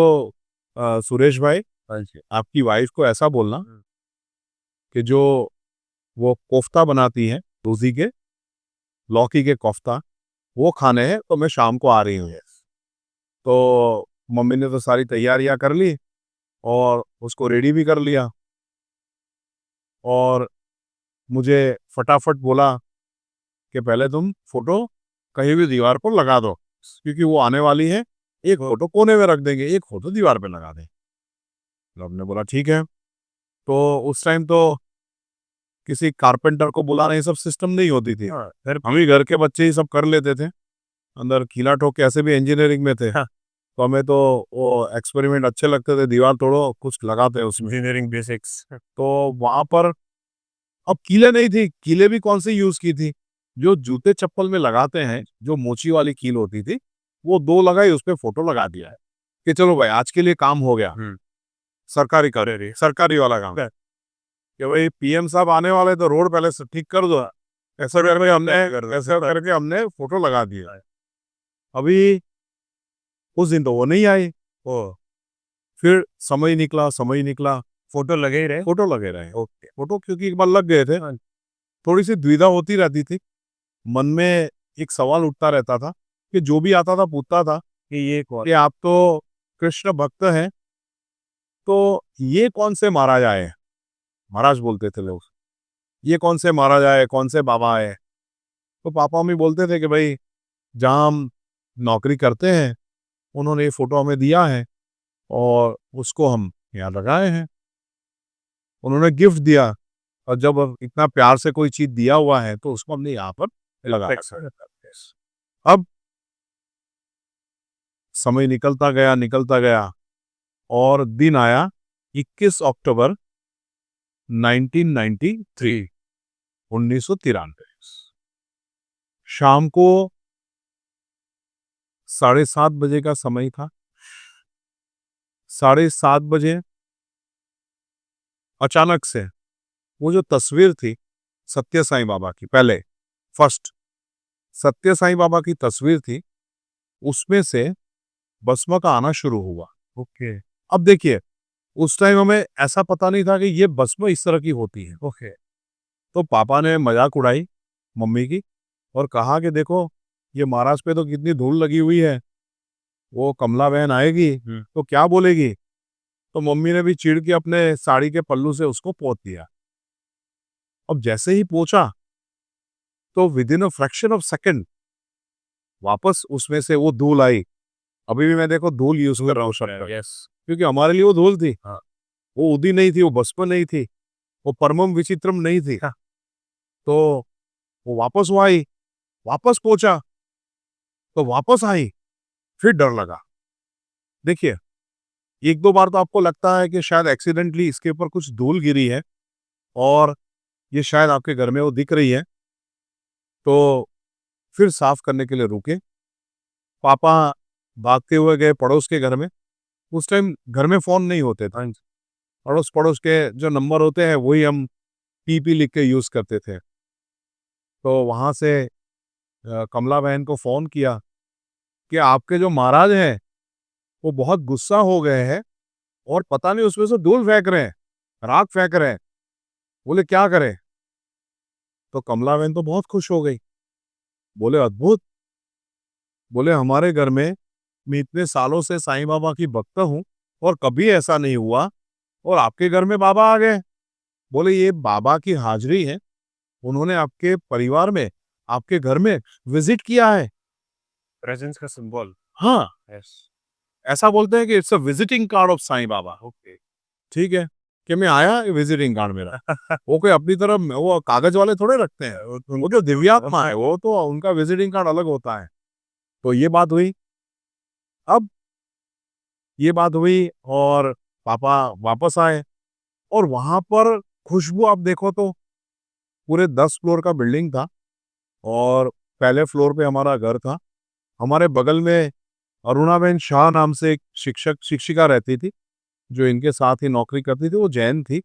सुरेश भाई, हाँ जी। आपकी वाइफ़ को ऐसा बोलना हुँ। कि जो वो कोफ्ता बनाती हैं, दूधी के, लौकी के कोफ्ता, वो खाने हैं, तो मैं शाम को आ रही हूँ। तो मम्मी ने तो सारी तैयारियाँ कर ली और उसको रेडी भी कर लिया और मुझे फटाफट बोला कि पहले तुम फ़ोटो कहीं भी दीवार पर लगा दो, क्योंकि वो आने वाली है, एक फ़ोटो कोने में रख देंगे, एक फ़ोटो दीवार पे लगा दें। तो हमने बोला ठीक है। तो उस टाइम तो किसी कारपेंटर को बुलाना, ये सब सिस्टम नहीं होती थी। हाँ, घर हम ही घर के बच्चे ही सब कर लेते थे। अंदर खीला ठोक के, ऐसे भी इंजीनियरिंग में थे, हाँ, तो हमें तो वो एक्सपेरिमेंट अच्छे लगते थे, दीवार तोड़ो, कुछ लगाते हैं उसमें। Engineering basics. तो वहाँ पर अब कीलें नहीं थी, कीलें भी कौन-सी यूज़ की थी, जो जूते-चप्पल में लगाते हैं, जो मोची वाली कील होती थी, वो 2 लगाई, उसपे फ़ोटो लगा दिया है, कि चलो भाई आज के लिए काम हो गया। हुँ। अरे! सरकारी वाला काम है, कि भाई पीएम साहब आने वाले तो रोड पहले से ठीक कर दो। ऐसा करके हमने फ़ोटो लगा दिया। अभी उस दिन तो वो नहीं आई, ओह! फिर समय निकला, फ़ोटो लगे ही रहे? फ़ोटो लगे रहे। ओके। फ़ोटो क्योंकि एक बार लग गए थे, हाँ, थोड़ी-सी द्विधा होती रहती थी। मन में एक सवाल उठता रहता था कि जो भी आता था पूछता था कि ये कौन? कि आप तो कृष्ण भक्त हैं, तो ये कौन से महाराज आए हैं? महाराज बोलते थे लोग। ये कौन से महाराज आए, कौन से बाबा आए? तो पापा-मम्मी बोलते थे कि भई जहाँ हम नौकरी करते हैं, उन्होंने ये फ़ोटो हमें दिया है और उसको हम यहाँ लगाए हैं। उन्होंने गिफ्ट दिया और जब अब इतना प्यार से कोई चीज़ दिया हुआ है, तो उसको हमने यहाँ पर लगा रखा है। अब समय निकलता गया और दिन आया 21 अक्टूबर 1993, 1993। शाम को 7:30 बजे का समय था। 7:30 बजे अचानक से वो जो तस्वीर थी सत्य साईं बाबा की, पहले फर्स्ट सत्य साईं बाबा की तस्वीर थी, उसमें से भस्म का आना शुरू हुआ। ओके, अब देखिए, उस टाइम हमें ऐसा पता नहीं था कि ये भस्म इस तरह की होती है। ओके। तो पापा ने मजाक उड़ाई मम्मी की और कहा कि देखो, ये महाराज पे तो कितनी धूल लगी हुई है, वो कमला बहन आएगी हुँ। तो क्या बोलेगी? तो मम्मी ने भी चिढ़ के अपने साड़ी के पल्लू से उसको पोंछ दिया। अब जैसे ही पोंछा, तो within a fraction of second वापस उसमें से वो धूल आई। अभी भी मैं देखो धूल यूज़ कर रहा हूँ शब्द का, यस। क्योंकि हमारे लिए वो धूल थी। हाँ। वो उदी नहीं थी, वो भस्म नहीं थी, वो परमम विचित्रम नहीं थी। हाँ। तो वो वापस वो आई, वापस पोंछा, तो वापस आई, फिर डर लगा। देखिए, 1-2 बार तो आपको लगता है कि शायद एक्सीडेंटली इसके ऊपर कुछ धूल गिरी है और ये शायद आपके घर में वो दिख रही है, तो फिर साफ करने के लिए रुके। पापा भागते हुए गए पड़ोस के घर में। उस टाइम घर में फ़ोन नहीं होते थे। हाँ जी। अड़ोस-पड़ोस के जो नंबर होते हैं, वही हम पी लिख के यूज़ करते थे। तो वहाँ से कमला बहन को फ़ोन किया कि आपके जो महाराज हैं, वो बहुत गुस्सा हो गए हैं और पता नहीं उसमें से धूल फेंक रहे हैं, राख फेंक रहे हैं। बोले क्या करें? तो कमला बहन तो बहुत खुश हो गई। बोले अद्भुत! बोले हमारे घर में मैं इतने सालों से साईं बाबा की भक्त हूँ और कभी ऐसा नहीं हुआ और आपके घर में बाबा आ गए। बोले ये बाबा की हाज़िरी है, उन्होंने आपके परिवार में, आपके घर में विज़िट किया है। प्रेज़ेंस का सिंबल। हाँ, यस। ऐसा बोलते हैं कि it's a visiting card of Sai Baba. Okay. ठीक है, कि मैं आया विज़िटिंग कार्ड मेरा। वो कोई अपनी तरफ वो कागज़ वाले थोड़े रखते हैं। वो जो दिव्यात्मा है, वो तो उनका विज़िटिंग कार्ड अलग होता है। तो ये बात हुई। अब ये बात हुई और पापा वापस आए और वहाँ पर खुशबू आप देखो तो पूरे 10 फ्लोर का बिल्डिंग था और पहले फ्लोर पे हमारा घर था। हमारे बगल में अरुणाबेन शाह नाम से एक शिक्षिका रहती थी, जो इनके साथ ही नौकरी करती थी, वो जैन थी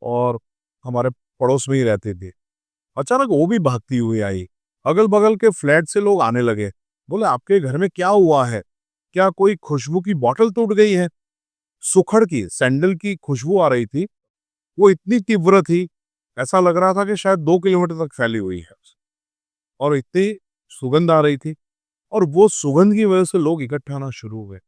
और हमारे पड़ोस में ही रहती थी। अचानक वो भी भागती हुई आई। अगल-बगल के फ्लैट से लोग आने लगे। बोले आपके घर में क्या हुआ है? क्या कोई खुशबू की बॉटल टूट गई है? सुखड़ की, सैंडल की खुशबू आ रही थी। वो इतनी तीव्र थी, ऐसा लग रहा था कि शायद 2 किलोमीटर तक फैली हुई है और इतनी सुगंध आ रही थी और वो सुगंध की वजह से लोग इकट्ठा आना शुरू हुए।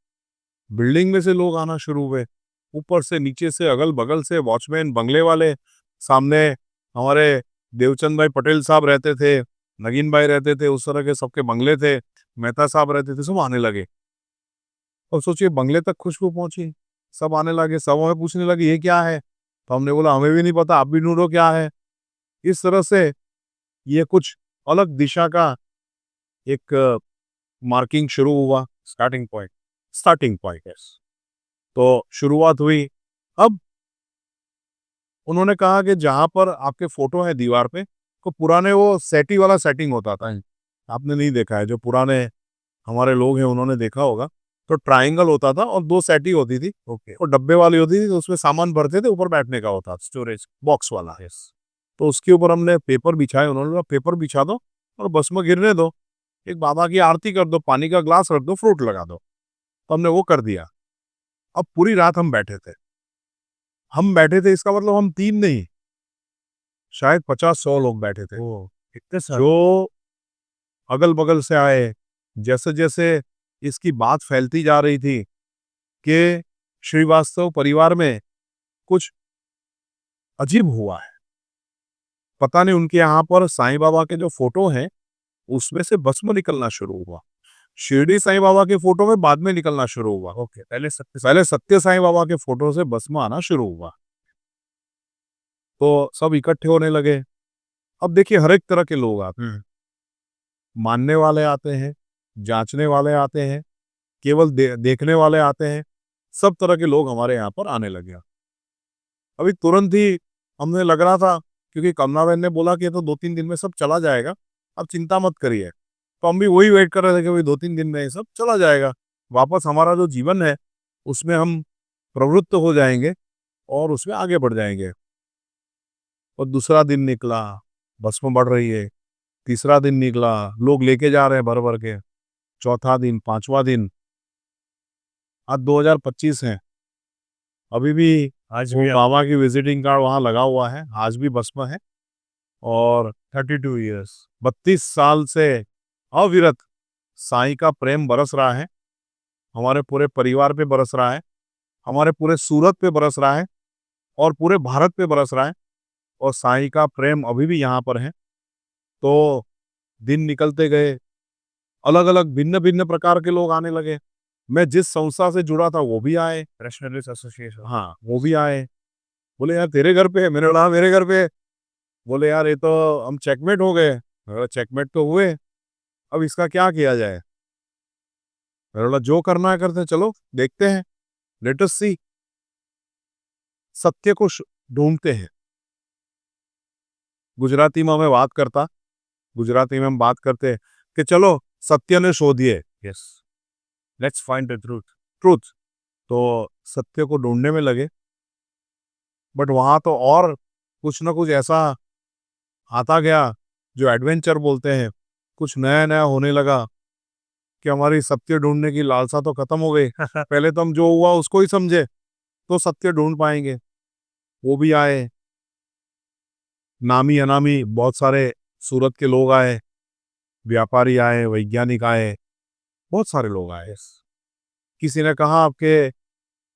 बिल्डिंग में से लोग आना शुरू हुए। ऊपर से, नीचे से, अगल-बगल से, वॉचमैन, बंगले वाले, सामने हमारे देवचंद भाई पटेल साहब रहते थे, नगीन भाई रहते थे, उस तरह के सबके बंगले थे, मेहता साहब रहते थे, सब आने लगे। और सोचिए बंगले तक खुशबू पहुँची। सब आने लगे, सब हमें पूछने लगे ये क्या है? तो हमने बोला हमें भी नहीं पता, आप भी ढूँढो क्या है? इस तरह से ये कुछ अलग दिशा का एक मार्किंग शुरू हुआ, स्टार्टिंग पॉइंट यस। तो शुरुआत हुई। अब उन्होंने कहा कि जहाँ पर आपके फ़ोटो है दीवार पे, तो पुराने वो सेटी वाला सेटिंग होता था। आपने नहीं देखा है, जो पुराने हमारे लोग हैं उन्होंने देखा होगा। तो ट्रायंगल होता था और 2 सेटी होती थी। ओके। वो डब्बे वाली होती थी, तो उसमें सामान भरते थे, ऊपर बैठने का होता था, स्टोरेज बॉक्स वाला। यस। तो उसके ऊपर हमने पेपर बिछाए, उन्होंने बोला पेपर बिछा दो और भस्म गिरने दो। एक बाबा की आरती कर दो, पानी का ग्लास रख दो, फ्रूट लगा दो। तो हमने वो कर दिया। अब पूरी रात हम बैठे थे। हम बैठे थे इसका मतलब हम 3 नहीं, शायद 50-100 लोग बैठे थे। ओह! इतने सारे। जो अगल-बगल से आए, जैसे-जैसे इसकी बात फैलती जा रही थी कि श्रीवास्तव परिवार में कुछ अजीब हुआ है। पता नहीं उनके यहाँ पर साईं बाबा के जो फ़ोटो हैं, उसमें से भस्म निकलना शुरू हुआ। शिरडी साईं बाबा के फ़ोटो में बाद में निकलना शुरू हुआ। ओके, पहले सत्य साईं बाबा के फ़ोटो से भस्म आना शुरू हुआ। तो सब इकट्ठे होने लगे। अब देखिए हर एक तरह के लोग आते हैं। हुँ। मानने वाले आते हैं, जाँचने वाले आते हैं, केवल देखने वाले आते हैं। सब तरह के लोग हमारे यहाँ पर आने लगे। अभी तुरंत ही हमें लग रहा था, क्योंकि कमला बहन ने बोला कि ये तो 2-3 दिन में सब चला जाएगा, आप चिंता मत करिए। तो हम भी वही वेट कर रहे थे कि भाई 2-3 दिन में ये सब चला जाएगा। वापस हमारा जो जीवन है, उसमें हम प्रवृत्त हो जाएंगे और उसमें आगे बढ़ जाएंगे। और दूसरा दिन निकला, भस्म बढ़ रही है। तीसरा दिन निकला, लोग लेके जा रहे हैं भर भर के। चौथा दिन, पांचवा दिन, आज 2025 है, अभी भी आज वो भी आप बाबा की विजिटिंग कार्ड वहां लगा हुआ है, आज भी भस्म है। और 32 इयर्स 32 साल से अविरत साईं का प्रेम बरस रहा है, हमारे पूरे परिवार पे बरस रहा है, हमारे पूरे सूरत पे बरस रहा है और पूरे भारत पे बरस रहा है। और साईं का प्रेम अभी भी यहाँ पर है। तो दिन निकलते गए, अलग अलग भिन्न भिन्न प्रकार के लोग आने लगे। मैं जिस संस्था से जुड़ा था वो भी आए। Nationalist association. हाँ, वो भी आए। बोले यार तेरे घर पे है? मैंने बोला हाँ, मेरे घर पे है। बोले यार ये तो हम चेकमेट हो गए। मैंने बोला चेकमेट तो हुए, अब इसका क्या किया जाए? मैंने बोला जो करना है करते हैं, चलो देखते हैं, लेट अस सी। सत्य को ढूंढते हैं। गुजराती में मैं बात करता, गुजराती में हम बात करते कि चलो सत्य ने शोधिए, yes, let's find the truth. Truth. तो सत्य को ढूंढने में लगे। बट वहां तो और कुछ ना कुछ ऐसा आता गया जो एडवेंचर बोलते हैं, कुछ नया नया होने लगा कि हमारी सत्य ढूंढने की लालसा तो खत्म हो गई। पहले तो हम जो हुआ उसको ही समझे तो सत्य ढूंढ पाएंगे। वो भी आए, नामी अनामी बहुत सारे सूरत के लोग आए, व्यापारी आए, वैज्ञानिक आए, बहुत सारे लोग आए। किसी ने कहा आपके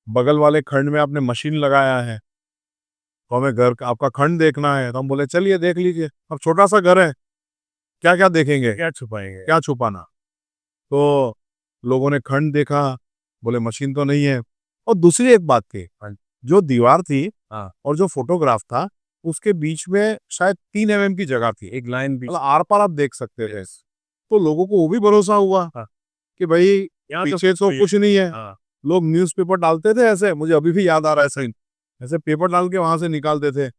बगल वाले खंड में आपने मशीन लगाया है, तो हमें घर का आपका खंड देखना है। तो हम बोले चलिए देख लीजिए, अब छोटा सा घर है, क्या क्या देखेंगे, क्या छुपाएंगे? क्या छुपाना। तो लोगों ने खंड देखा, बोले मशीन तो नहीं है। और दूसरी एक बात थी, हाँ। जो दीवार थी हाँ, और जो फोटोग्राफ था, उसके बीच में शायद 3 mm की जगह थी, एक लाइन भी। मतलब आर पार आप देख सकते थे। तो लोगों को वो भी भरोसा हुआ हाँ, कि भाई यहाँ तो पीछे तो कोई- कुछ नहीं है। हाँ, लोग न्यूज़पेपर डालते थे ऐसे, मुझे अभी भी याद आ रहा है सीन, ऐसे पेपर डाल के वहां से निकालते थे।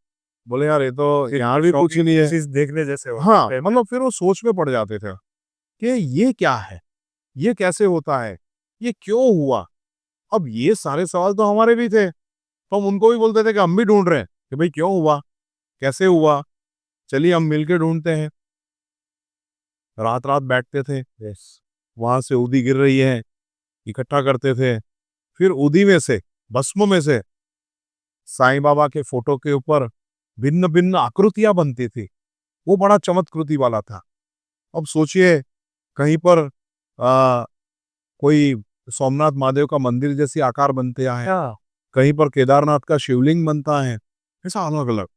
बोले यार ये तो यहाँ भी कुछ ही नहीं है। चीज देखने जैसे हो। हाँ, मतलब फिर वो सोच में पड़ जाते थे कि ये क्या है, ये कैसे होता है, ये क्यों हुआ। अब ये सारे सवाल तो हमारे भी थे, तो हम उनको भी बोलते थे कि हम भी ढूंढ रहे हैं कि भाई क्यों हुआ, कैसे हुआ, चलिए हम मिलके ढूंढते हैं। रात रात बैठते थे, यस। वहां से उदी गिर रही है, इकट्ठा करते थे। फिर उदी में से, भस्म में से साईं बाबा के फोटो के ऊपर भिन्न भिन्न आकृतियां बनती थी। वो बड़ा चमत्कृति वाला था। अब सोचिए, कहीं पर कोई सोमनाथ महादेव का मंदिर जैसी आकार बनते हैं, क्या? कहीं पर केदारनाथ का शिवलिंग बनता है, ऐसा अलग अलग।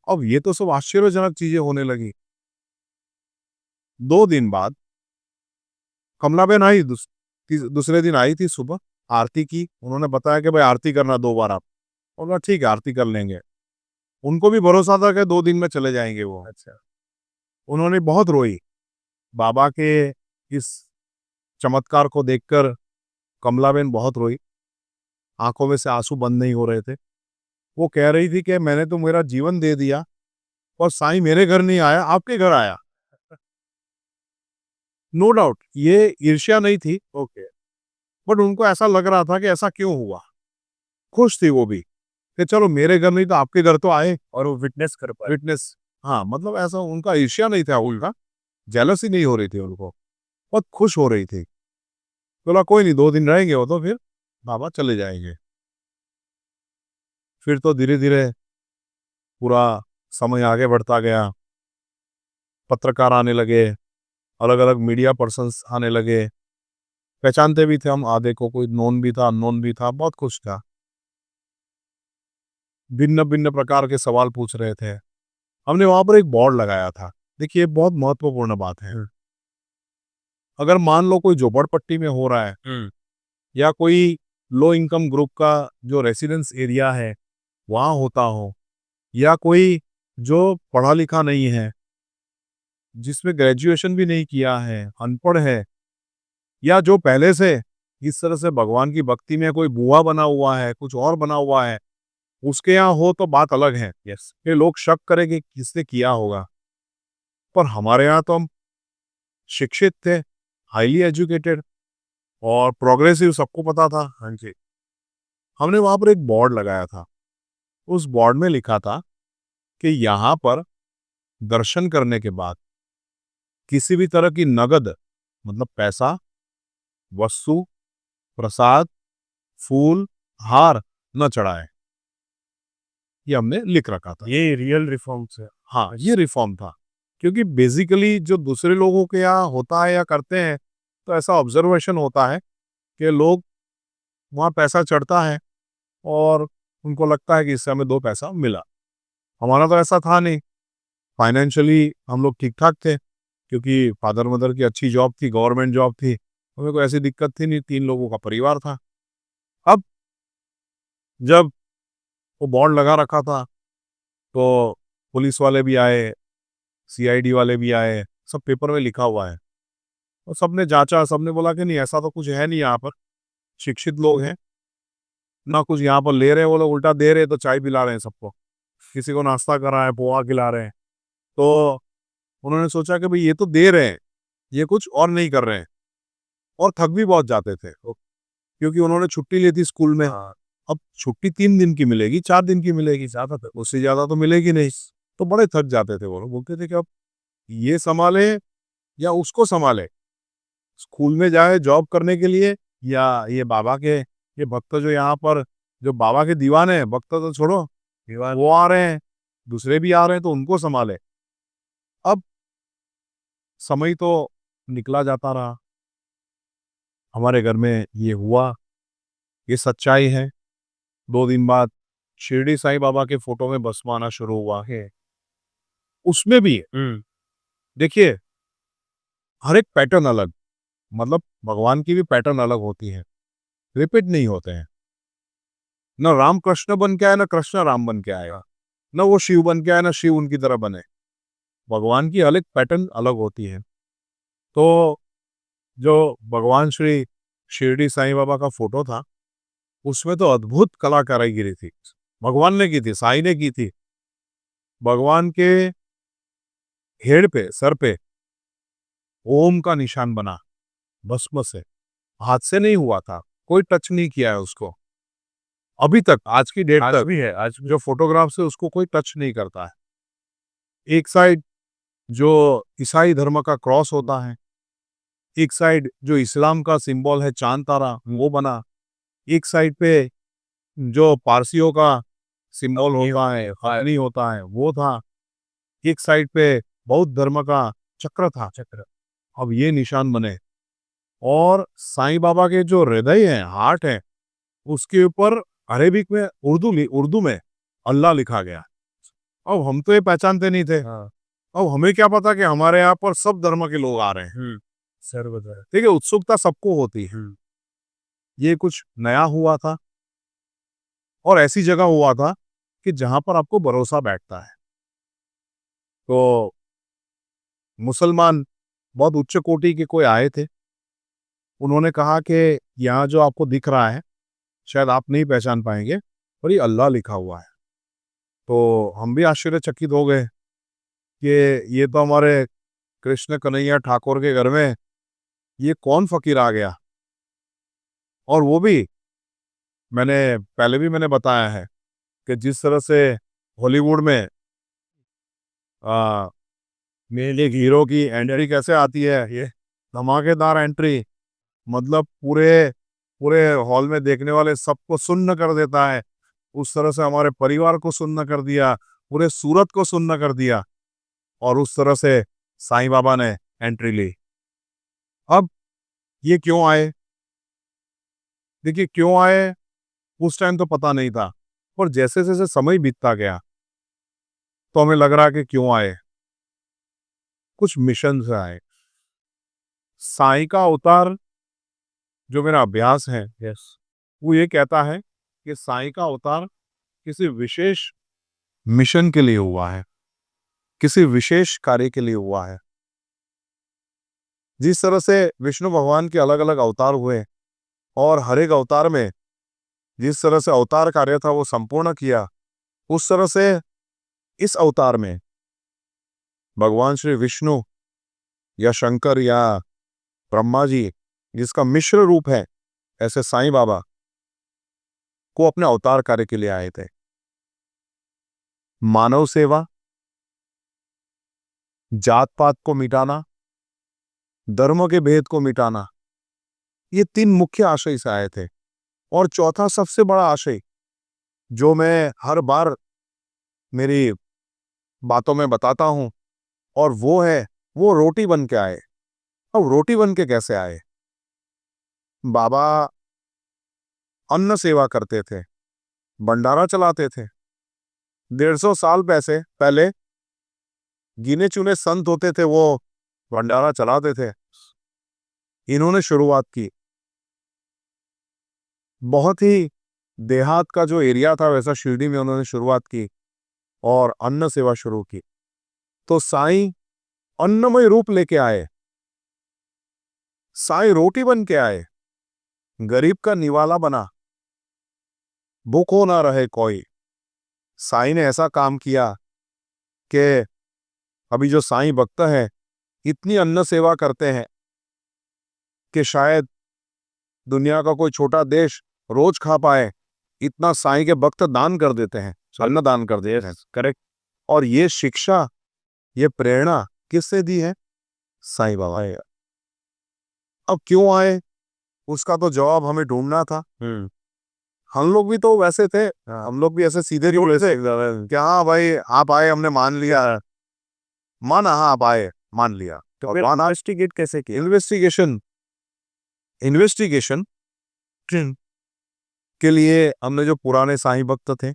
अब ये तो सब आश्चर्यजनक चीजें होने लगी। 2 दिन बाद कमलाबेन आई, दूसरे दिन आई थी सुबह, आरती की। उन्होंने बताया कि भाई आरती करना 2 बार आप। बोला ठीक है आरती कर लेंगे। उनको भी भरोसा था कि 2 दिन में चले जाएंगे वो। अच्छा। उन्होंने बहुत रोई बाबा के इस चमत्कार को देखकर। कमलाबेन बहुत रोई, आंखों में से आंसू बंद नहीं हो रहे थे। वो कह रही थी कि मैंने तो मेरा जीवन दे दिया और साईं मेरे घर नहीं आया, आपके घर आया। नो डाउट ये ईर्ष्या नहीं थी, ओके। बट उनको ऐसा लग रहा था कि ऐसा क्यों हुआ। खुश थी वो भी कि चलो मेरे घर नहीं तो आपके घर तो आए, और वो विटनेस कर पाए। विटनेस। हाँ, मतलब ऐसा उनका ईर्ष्या नहीं था, उनका जेलसी नहीं हो रही थी उनको, बहुत खुश हो रही थी। बोला कोई नहीं, 2 दिन रहेंगे वो तो फिर बाबा चले जाएंगे। फिर तो धीरे धीरे पूरा समय आगे बढ़ता गया, पत्रकार आने लगे, अलग अलग मीडिया पर्सन्स आने लगे। पहचानते भी थे हम आधे को, कोई नोन भी था, अननोन भी था, बहुत कुछ था। भिन्न भिन्न प्रकार के सवाल पूछ रहे थे। हमने वहां पर एक बोर्ड लगाया था। देखिए बहुत महत्वपूर्ण बात है, अगर मान लो कोई झोपड़पट्टी में हो रहा है या कोई लो इनकम ग्रुप का जो रेसिडेंस एरिया है वहां होता हो, या कोई जो पढ़ा लिखा नहीं है, जिसमें ग्रेजुएशन भी नहीं किया है, अनपढ़ है, या जो पहले से इस तरह से भगवान की भक्ति में कोई बुआ बना हुआ है, कुछ और बना हुआ है, उसके यहाँ हो तो बात अलग है। यस। ये लोग शक करेंगे किसने किया होगा। पर हमारे यहाँ तो हम शिक्षित थे, हाईली एजुकेटेड और प्रोग्रेसिव, सबको पता था। हाँ जी। हमने वहां पर एक बोर्ड लगाया था। उस बोर्ड में लिखा था कि यहाँ पर दर्शन करने के बाद किसी भी तरह की नगद, मतलब पैसा, वस्तु, प्रसाद, फूल, हार न चढ़ाएं। ये हमने लिख रखा था। ये रियल रिफॉर्म्स है। हाँ, ये रिफॉर्म था। क्योंकि बेसिकली जो दूसरे लोगों के यहाँ होता है या करते हैं, तो ऐसा ऑब्जर्वेशन होता है कि लोग वहाँ पैसा चढ़ता है और उनको लगता है कि इससे हमें 2 पैसा मिला। हमारा तो ऐसा था नहीं। फाइनेंशियली हम लोग ठीक-ठाक थे, क्योंकि फादर-मदर की अच्छी जॉब थी, गवर्नमेंट जॉब थी। हमें कोई ऐसी दिक्कत थी नहीं, 3 लोगों का परिवार था। अब जब वो बोर्ड लगा रखा था, तो पुलिस वाले भी आए, सीआईडी वाले भी आए, सब पेपर में लिखा हुआ है। और सबने जाँचा, सबने बोला कि नहीं, ऐसा तो कुछ है नहीं यहाँ पर। शिक्षित लोग हैं, ना कुछ यहाँ पर ले रहे हैं, वो लोग उल्टा दे रहे हैं तो चाय पिला रहे हैं सबको। किसी को नाश्ता करा है, पोहा खिला रहे हैं। तो उन्होंने सोचा कि भई ये तो दे रहे हैं, ये कुछ और नहीं कर रहे हैं। और थक भी बहुत जाते थे, क्योंकि उन्होंने छुट्टी ली थी स्कूल में। हाँ। अब छुट्टी 3 दिन की मिलेगी, 4 दिन की मिलेगी, ज़्यादा तो उससे ज़्यादा तो मिलेगी नहीं। तो बड़े थक जाते थे वो लोग, बोलते थे कि अब ये सँभाले या उसको सँभाले। स्कूल में जाए जॉब करने के लिए, या ये बाबा के ये भक्त जो यहाँ पर जो बाबा के दीवाने हैं, भक्त तो छोड़ो, दीवार वो आ रहे हैं, दूसरे भी आ रहे हैं तो उनको सँभाले। अब समय तो निकला जाता रहा। हमारे घर में ये हुआ, ये सच्चाई है। 2 दिन बाद शिरडी साईं बाबा के फ़ोटो में भस्म आना शुरू हुआ है। उसमें भी हुँ। देखिए, हर एक पैटर्न अलग, मतलब भगवान की भी पैटर्न अलग होती है, रिपीट नहीं होते हैं। ना राम कृष्ण बन के आए, ना कृष्ण राम बन के आएगा। ना वो शिव बन के आए, ना शिव उनकी तरह बने। भगवान की अलग पैटर्न अलग होती है। तो जो भगवान श्री शिरडी साईं बाबा का फ़ोटो था, उसमें तो अद्भुत कला कारीगरी थी। भगवान ने की थी, साईं ने की थी। भगवान के हेड पे, सर पे ओम का निशान बना, भस्म से। हाथ से नहीं हुआ था, कोई टच नहीं किया है उसको। अभी तक, आज की डेट आज तक भी है, आज भी। जो फ़ोटोग्राफ्स है उसको कोई टच नहीं करता है। एक साइड जो ईसाई धर्म का क्रॉस होता है, एक साइड जो इस्लाम का सिंबल है चाँद तारा, वो बना। एक साइड पे जो पारसियों का सिंबल होता है, हथनी होता है, वो था। एक साइड पे बौद्ध धर्म का चक्र था। चक्र। अब ये निशान बने और साईं बाबा के जो हृदय है, हार्ट है, उसके ऊपर अरेबिक में उर्दू में अल्लाह लिखा गया। अब हम तो ये पहचानते नहीं थे। हाँ। अब हमें क्या पता कि हमारे यहाँ पर सब धर्म के लोग आ रहे हैं। हुँ। सर्वदा। ठीक है, उत्सुकता सबको होती है। हुँ। ये कुछ नया हुआ था और ऐसी जगह हुआ था कि जहाँ पर आपको भरोसा बैठता है। तो मुसलमान बहुत उच्च कोटि के कोई आए थे। उन्होंने कहा कि यहाँ जो आपको दिख रहा है, शायद आप नहीं पहचान पाएँगे, पर ये अल्लाह लिखा हुआ है। तो हम भी आश्चर्यचकित हो गए कि ये तो हमारे कृष्ण कन्हैया ठाकुर के घर में ये कौन फ़कीर आ गया? और वो भी मैंने पहले भी मैंने बताया है कि जिस तरह से हॉलीवुड में अ, मेन एक हीरो की एंट्री कैसे आती है, ये धमाकेदार एंट्री, मतलब पूरे पूरे हॉल में देखने वाले सबको सुन्न कर देता है। उस तरह से हमारे परिवार को सुन्न कर दिया, पूरे सूरत को सुन्न कर दिया और उस तरह से साईं बाबा ने एंट्री ली। अब ये क्यों आए? देखिए क्यों आए, उस टाइम तो पता नहीं था, पर जैसे-जैसे समय बीतता गया, तो हमें लग रहा है कि क्यों आए? कुछ मिशन से आए। साईं का अवतार जो मेरा अभ्यास है, यस। वो ये कहता है कि साईं का अवतार किसी विशेष मिशन के लिए हुआ है, किसी विशेष कार्य के लिए हुआ है। जिस तरह से विष्णु भगवान के अलग-अलग अवतार हुए और हर एक अवतार में जिस तरह से अवतार कार्य था वो संपूर्ण किया, उस तरह से इस अवतार में भगवान श्री विष्णु या शंकर या ब्रह्मा जी जिसका मिश्र रूप है, ऐसे साईं बाबा को अपने अवतार कार्य के लिए आए थे। मानव सेवा, जात पात को मिटाना, धर्म के भेद को मिटाना, ये 3 मुख्य आशय से आए थे। और चौथा सबसे बड़ा आशय जो मैं हर बार मेरी बातों में बताता हूं, और वो रोटी बन के आए। अब रोटी बन के कैसे आए? बाबा अन्न सेवा करते थे, भंडारा चलाते थे। 150 साल पहले गिने चुने संत होते थे, वो भंडारा चलाते थे। इन्होंने शुरुआत की, बहुत ही देहात का जो एरिया था वैसा शिरडी में उन्होंने शुरुआत की और अन्न सेवा शुरू की। तो साईं अन्नमय रूप लेके आए, साईं रोटी बन के आए, गरीब का निवाला बना, भूखो ना रहे कोई। साईं ने ऐसा काम किया कि अभी जो साईं भक्त हैं इतनी अन्न सेवा करते हैं कि शायद दुनिया का कोई छोटा देश रोज खा पाए, इतना साईं के भक्त दान कर देते हैं, अन्न दान कर देते हैं। करेक्ट। और ये शिक्षा, ये प्रेरणा किससे दी है? साईं बाबा ने। अब क्यों आए उसका तो जवाब हमें ढूंढना था। हम लोग भी तो वैसे थे, हम लोग भी ऐसे सीधे नहीं थे कि हाँ भाई आप आए, हमने मान लिया, माना, हाँ आप आए, मान लिया। तो इन्वेस्टिगेट कैसे किया? इन्वेस्टिगेशन के लिए हमने जो पुराने साईं भक्त थे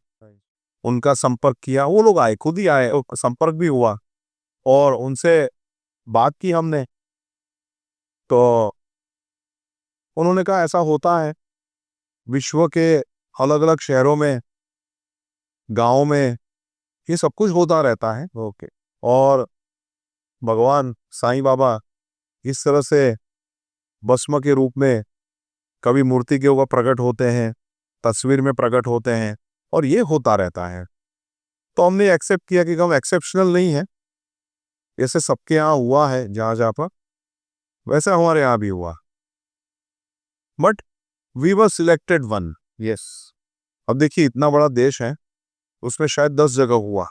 उनका संपर्क किया। वो लोग आए, खुद ही आए, संपर्क भी हुआ और उनसे बात की हमने। तो उन्होंने कहा ऐसा होता है, विश्व के अलग अलग शहरों में, गांवों में ये सब कुछ होता रहता है। ओके। और भगवान साईं बाबा इस तरह से भस्म के रूप में कभी मूर्ति के ऊपर प्रकट होते हैं, तस्वीर में प्रकट होते हैं, और ये होता रहता है। तो हमने एक्सेप्ट किया कि हम एक्सेप्शनल नहीं है, जैसे सबके यहाँ हुआ है जहां जहां पर, वैसे हमारे यहाँ भी हुआ। But we were selected one. Yes. अब देखिए इतना बड़ा देश है, उसमें शायद 10 जगह हुआ,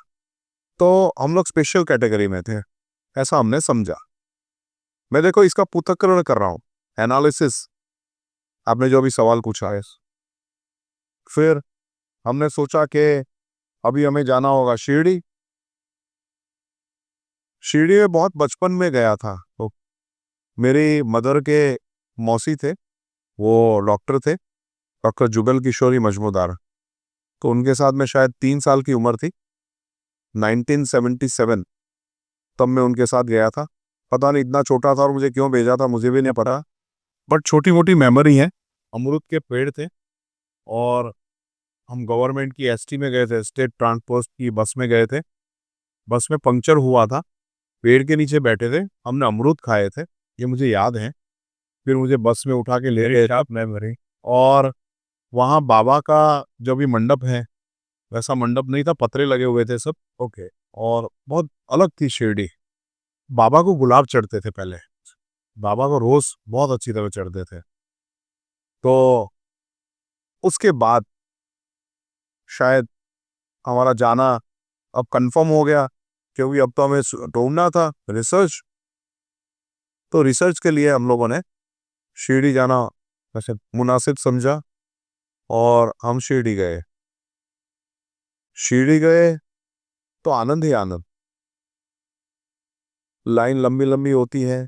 तो हम लोग स्पेशल कैटेगरी में थे, ऐसा हमने समझा। मैं देखो इसका पृथक्करण कर रहा हूं, एनालिसिस, आपने जो अभी सवाल पूछा है। फिर हमने सोचा कि अभी हमें जाना होगा शिरडी। शिरडी में बहुत बचपन में गया था। तो मेरी मदर के मौसी थे, वो डॉक्टर थे, डॉक्टर जुगल किशोरी मजमूदार। तो उनके साथ में शायद 3 साल की उम्र थी, 1977, तब मैं उनके साथ गया था। पता नहीं इतना छोटा था और मुझे क्यों भेजा था, मुझे भी नहीं पता, बट छोटी मोटी मेमोरी है। अमरूद के पेड़ थे और हम गवर्नमेंट की एसटी में गए थे, स्टेट ट्रांसपोर्ट की बस में गए थे। बस में पंक्चर हुआ था, पेड़ के नीचे बैठे थे, हमने अमरूद खाए थे, ये मुझे याद है। फिर मुझे बस में उठा के ले गए मेमोरी। और वहाँ बाबा का जो भी मंडप है वैसा मंडप नहीं था, पतरे लगे हुए थे सब। ओके। और बहुत अलग थी शिरडी। बाबा को गुलाब चढ़ते थे पहले, बाबा को रोज बहुत अच्छी तरह चढ़ते थे। तो उसके बाद शायद हमारा जाना अब कंफर्म हो गया, क्योंकि अब तो हमें ढूंढना था रिसर्च। तो रिसर्च के लिए हम लोगों ने शिरडी जाना वैसे मुनासिब समझा और हम शिरडी गए। शिरडी गए तो आनंद ही आनंद। लाइन लंबी लंबी होती है,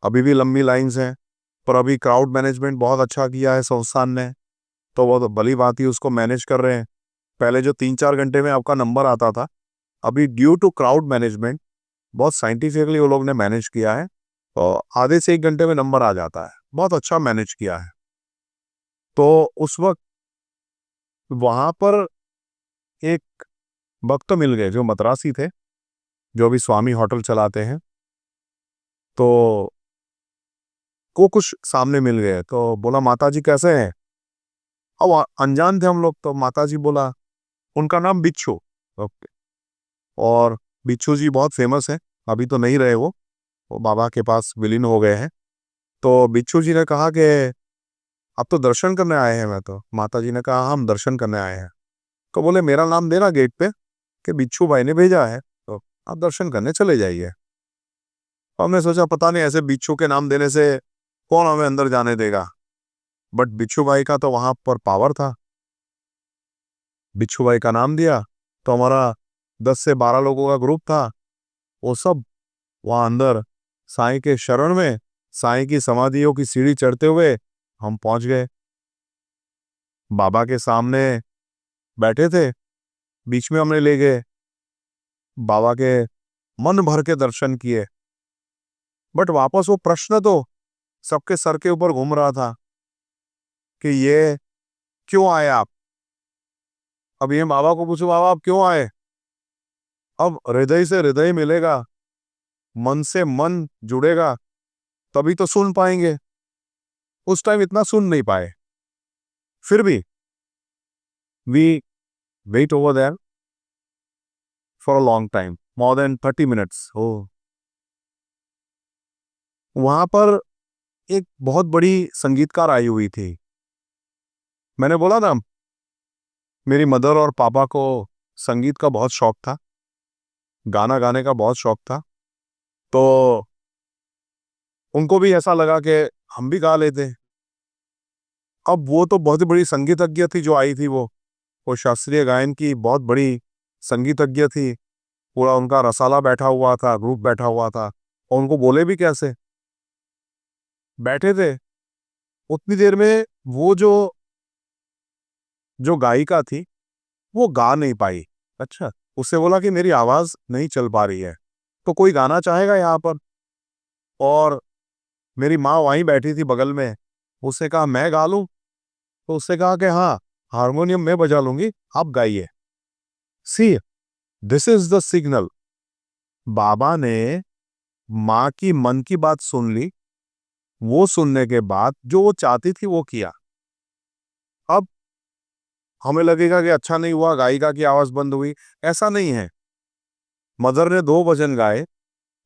अभी भी लंबी लाइंस हैं, पर अभी क्राउड मैनेजमेंट बहुत अच्छा किया है संस्थान ने, तो वो तो भली बात ही उसको मैनेज कर रहे हैं। पहले जो 3-4 घंटे में आपका नंबर आता था, अभी ड्यू टू क्राउड मैनेजमेंट बहुत साइंटिफिकली वो लोग ने मैनेज किया है, तो आधे से 1 घंटे में नंबर आ जाता है। बहुत अच्छा मैनेज किया है। तो उस वक्त वहां पर एक भक्त मिल गए जो मद्रासी थे, जो अभी स्वामी होटल चलाते हैं। तो वो कुछ सामने मिल गए, तो बोला माता जी कैसे हैं। अब अनजान थे हम लोग, तो माता जी बोला, उनका नाम बिच्छू। ओके। और बिच्छू जी बहुत फेमस है, अभी तो नहीं रहे, वो बाबा के पास विलीन हो गए हैं। तो बिच्छू जी ने कहा कि आप तो दर्शन करने आए हैं। मैं तो माता जी ने कहा हम दर्शन करने आए हैं। तो बोले मेरा नाम देना गेट पे कि बिच्छू भाई ने भेजा है, तो आप दर्शन करने चले जाइए। तो हमने सोचा पता नहीं ऐसे बिच्छू के नाम देने से कौन हमें अंदर जाने देगा, बट बिच्छू भाई का तो वहां पर पावर था। बिच्छू भाई का नाम दिया तो हमारा 10 से 12 लोगों का ग्रुप था। वो सब वहां अंदर साईं के शरण में, साईं की समाधियों की सीढ़ी चढ़ते हुए हम पहुंच गए। बाबा के सामने बैठे थे, बीच में हमने ले गए। बाबा के मन भर के दर्शन किए, बट वापस वो प्रश्न तो सबके सर के ऊपर घूम रहा था कि ये क्यों आए आप। अब ये बाबा को पूछो बाबा आप क्यों आए। अब हृदय से हृदय मिलेगा, मन से मन जुड़ेगा, तभी तो सुन पाएंगे। उस टाइम इतना सुन नहीं पाए। फिर भी we wait over there for a long time, more than 30 minutes. ओ वहां पर एक बहुत बड़ी संगीतकार आई हुई थी। मैंने बोला ना मेरी मदर और पापा को संगीत का बहुत शौक था, गाना गाने का बहुत शौक था। तो उनको भी ऐसा लगा कि हम भी गा लेते। अब वो तो बहुत ही बड़ी संगीतज्ञ थी जो आई थी। वो शास्त्रीय गायन की बहुत बड़ी संगीतज्ञ थी। पूरा उनका रसाला बैठा हुआ था, ग्रुप बैठा हुआ था, और उनको बोले भी कैसे। बैठे थे उतनी देर में वो जो जो गायिका थी वो गा नहीं पाई। अच्छा, उससे बोला कि मेरी आवाज नहीं चल पा रही है, तो कोई गाना चाहेगा यहाँ पर। और मेरी माँ वहीं बैठी थी बगल में। उससे कहा मैं गा लूं, तो उससे कहा कि हाँ हारमोनियम मैं बजा लूंगी, आप गाइए। सी, दिस इज द सिग्नल। बाबा ने माँ की मन की बात सुन ली। वो सुनने के बाद जो वो चाहती थी वो किया। अब हमें लगेगा कि अच्छा नहीं हुआ, गायिका की आवाज बंद हुई। ऐसा नहीं है। मदर ने 2 भजन गाए,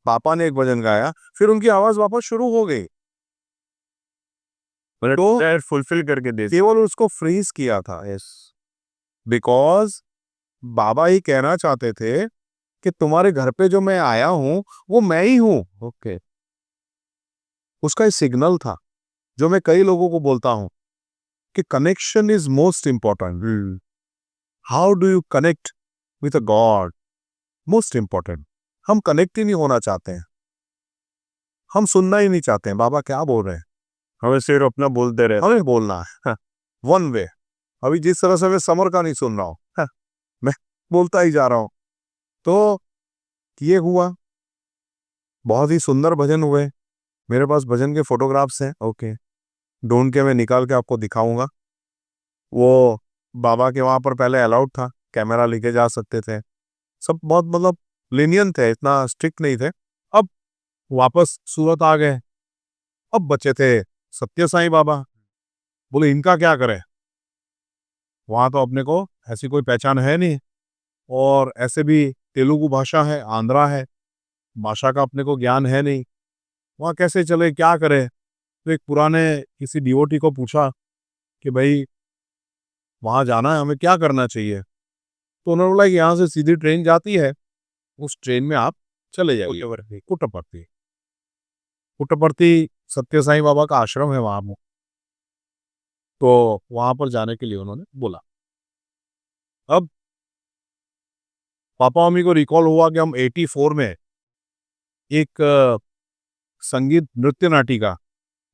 पापा ने 1 भजन गाया, फिर उनकी आवाज वापस शुरू हो गई। मतलब तो डिज़ायर फुलफ़िल करके दे केवल उसको फ्रीज किया था। यस, बिकॉज बाबा ही कहना चाहते थे कि तुम्हारे घर पे जो मैं आया हूं वो मैं ही हूं। ओके, उसका एक सिग्नल था जो मैं कई लोगों को बोलता हूं कि connection is most important. How do you connect with a God, most important. हम कनेक्ट ही नहीं होना चाहते हैं, हम सुनना ही नहीं चाहते हैं बाबा क्या बोल रहे हैं। हमें सिर्फ़ अपना बोलते रहते। हमें बोलना है वन वे। अभी जिस तरह से मैं समर का नहीं सुन रहा हूं, मैं बोलता ही जा रहा हूं। तो ये हुआ, बहुत ही सुंदर भजन हुए। मेरे पास भजन के फोटोग्राफ्स हैं। ओके, ढूंढ के मैं निकाल के आपको दिखाऊंगा। वो बाबा के वहां पर पहले अलाउड था, कैमरा लेके जा सकते थे, सब बहुत मतलब lenient थे, इतना स्ट्रिक्ट नहीं थे। अब वापस सूरत आ गए। अब बचे थे सत्य साईं बाबा। बोले इनका क्या करें, वहां तो अपने को ऐसी कोई पहचान है नहीं, और ऐसे भी तेलुगु भाषा है, आंध्रा है, भाषा का अपने को ज्ञान है नहीं, वहां कैसे चले, क्या करें। तो एक पुराने किसी डिवोटी को पूछा कि भाई वहां जाना है, हमें क्या करना चाहिए। तो उन्होंने बोला कि यहाँ से सीधी ट्रेन जाती है, उस ट्रेन में आप चले जाइए पुट्टपर्थी। पुट्टपर्थी। पुट्टपर्थी सत्य साईं बाबा का आश्रम है वहां। तो वहां पर जाने के लिए उन्होंने बोला। अब पापा मम्मी को रिकॉल हुआ कि हम 84 में एक संगीत नृत्य नाटिका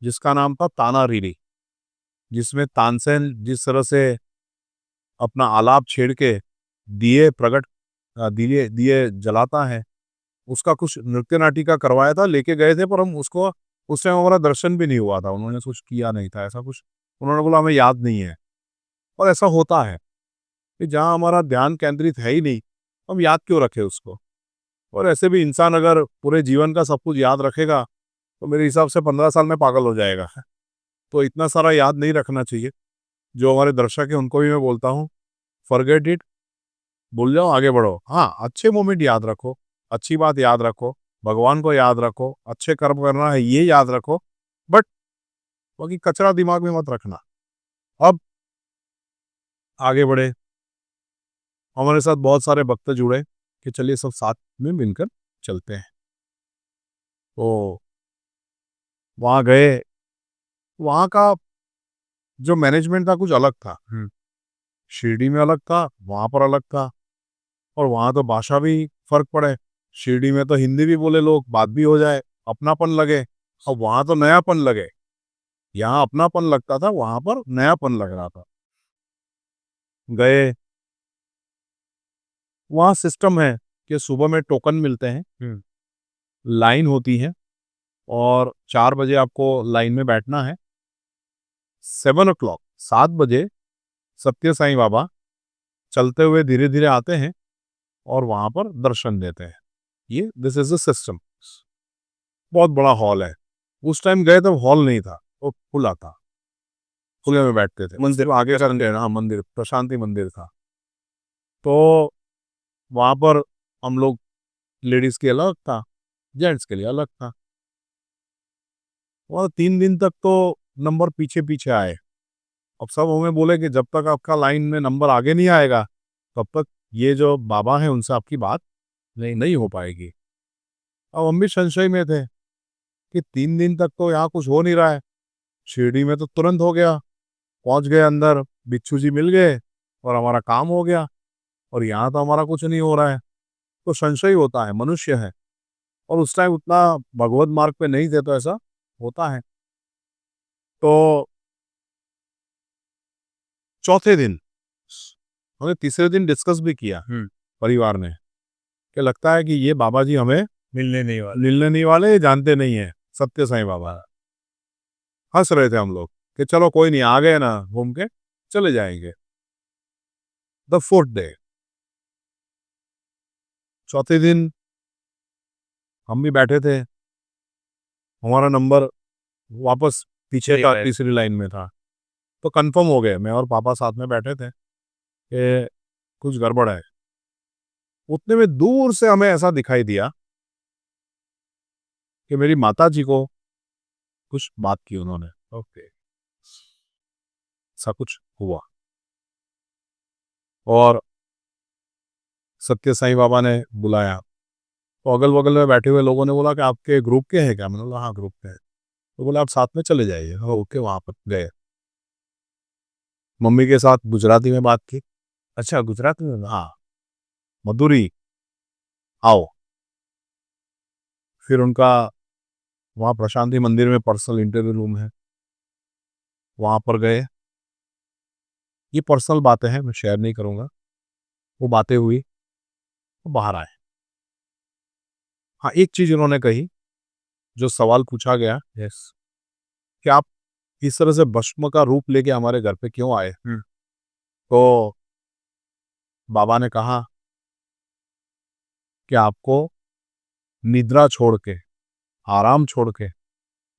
जिसका नाम था ताना रीरी, जिसमें तानसेन जिस तरह से अपना आलाप छेड़ के दिए प्रकट दिए दिए जलाता है, उसका कुछ नृत्य नाटिका करवाया था, लेके गए थे, पर हम उसको उस टाइम हमारा दर्शन भी नहीं हुआ था, उन्होंने कुछ किया नहीं था ऐसा कुछ। उन्होंने बोला हमें याद नहीं है। और ऐसा होता है कि जहाँ हमारा ध्यान केंद्रित है ही नहीं, हम याद क्यों रखें उसको। और ऐसे भी इंसान अगर पूरे जीवन का सब कुछ याद रखेगा तो मेरे हिसाब से 15 साल में पागल हो जाएगा। तो इतना सारा याद नहीं रखना चाहिए। जो हमारे दर्शक है उनको भी मैं बोलता हूँ, फॉरगेट इट, भूल जाओ, आगे बढ़ो। हाँ, अच्छे मोमेंट याद रखो, अच्छी बात याद रखो, भगवान को याद रखो, अच्छे कर्म करना है ये याद रखो, बट बाकी कचरा दिमाग में मत रखना। अब आगे बढ़े, हमारे साथ बहुत सारे भक्त जुड़े कि चलिए सब साथ में मिलकर चलते हैं। तो वहाँ गए, वहाँ का जो मैनेजमेंट था कुछ अलग था। शिरडी में अलग था, वहाँ पर अलग था, और वहाँ तो भाषा भी फ़र्क पड़े। शिरडी में तो हिंदी भी बोले लोग, बात भी हो जाए, अपनापन लगे। अब वहाँ तो नयापन लगे। यहाँ अपनापन लगता था, वहाँ पर नयापन लग रहा था। गए, वहाँ सिस्टम है कि सुबह में टोकन मिलते हैं, लाइन होती है, और 4 बजे आपको लाइन में बैठना है। 7 o'clock 7 बजे सत्य साईं बाबा चलते हुए धीरे-धीरे आते हैं और वहाँ पर दर्शन देते हैं। ये दिस इज़ द सिस्टम। बहुत बड़ा हॉल है। उस टाइम गए तब हॉल नहीं था, वो खुला था। खुले में बैठते थे। मंदिर आगे का हाँ, मंदिर, प्रशांति मंदिर था। तो वहाँ पर हम लोग, लेडीज़ के अलग था, जेंट्स के लिए अलग था। और 3 दिन तक तो नंबर पीछे-पीछे आए। अब सब हमें बोले कि जब तक आपका लाइन में नंबर आगे नहीं आएगा, तब तक ये जो बाबा हैं उनसे आपकी बात नहीं हो पाएगी। अब हम भी संशय में थे कि 3 दिन तक तो यहाँ कुछ हो नहीं रहा है। शिरडी में तो तुरंत हो गया, पहुँच गए अंदर, भिक्षु जी मिल गए और हमारा काम हो गया, और यहाँ तो हमारा कुछ नहीं हो रहा है। तो संशय होता है, मनुष्य है, और उस टाइम उतना भगवत मार्ग पे नहीं थे, तो ऐसा होता है। तो चौथे दिन, हमने तीसरे दिन डिस्कस भी किया परिवार ने, कि लगता है कि ये बाबा जी हमें मिलने नहीं वाले, ये जानते नहीं है सत्य साईं बाबा। हंस रहे थे हम लोग कि चलो कोई नहीं, आ गए ना, घूम के चले जाएंगे। द फोर्थ डे, चौथे दिन हम भी बैठे थे, हमारा नंबर वापस पीछे का तीसरी लाइन में था। तो कंफर्म हो गए, मैं और पापा साथ में बैठे थे कि कुछ गड़बड़ है। उतने में दूर से हमें ऐसा दिखाई दिया कि मेरी माता जी को कुछ बात की उन्होंने। ओके, ऐसा कुछ हुआ, और सत्य साईं बाबा ने बुलाया। तो अगल-बगल में बैठे हुए लोगों ने बोला कि आपके ग्रुप के हैं क्या? मैंने बोला हाँ, ग्रुप के हैं। तो बोले आप साथ में चले जाइए। हाँ, ओके, वहाँ पर गए। मम्मी के साथ गुजराती में बात की। अच्छा, गुजराती में? हाँ, मधुरी, आओ। फिर उनका वहाँ प्रशांति मंदिर में पर्सनल इंटरव्यू रूम है, वहाँ पर गए। ये पर्सनल बातें हैं, मैं शेयर नहीं करूँगा। वो बातें हुई, वो बाहर आए। हाँ, एक चीज़ उन्होंने कही, जो सवाल पूछा गया, यस, कि आप इस तरह से भस्म का रूप लेके हमारे घर पे क्यों आए? तो बाबा ने कहा कि आपको निद्रा छोड़ के, आराम छोड़ के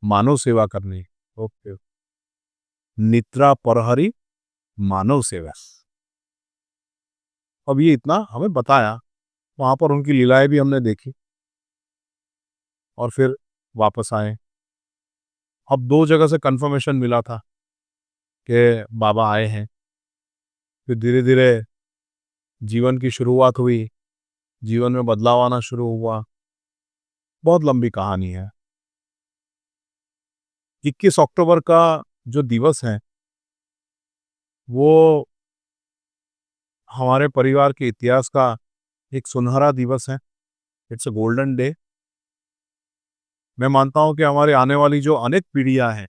मानव सेवा करनी है। ओके। निद्रा परहरी मानव सेवा। अब ये इतना हमें बताया, वहाँ पर उनकी लीलाएँ भी हमने देखी, और फिर वापस आए। अब 2 जगह से कन्फर्मेशन मिला था कि बाबा आए हैं। फिर धीरे-धीरे जीवन की शुरुआत हुई, जीवन में बदलाव आना शुरू हुआ। बहुत लंबी कहानी है। 21 अक्टूबर का जो दिवस है, वो हमारे परिवार के इतिहास का एक सुनहरा दिवस है। It's a golden day. मैं मानता हूँ कि हमारे आने वाली जो अनेक पीढ़ियाँ हैं,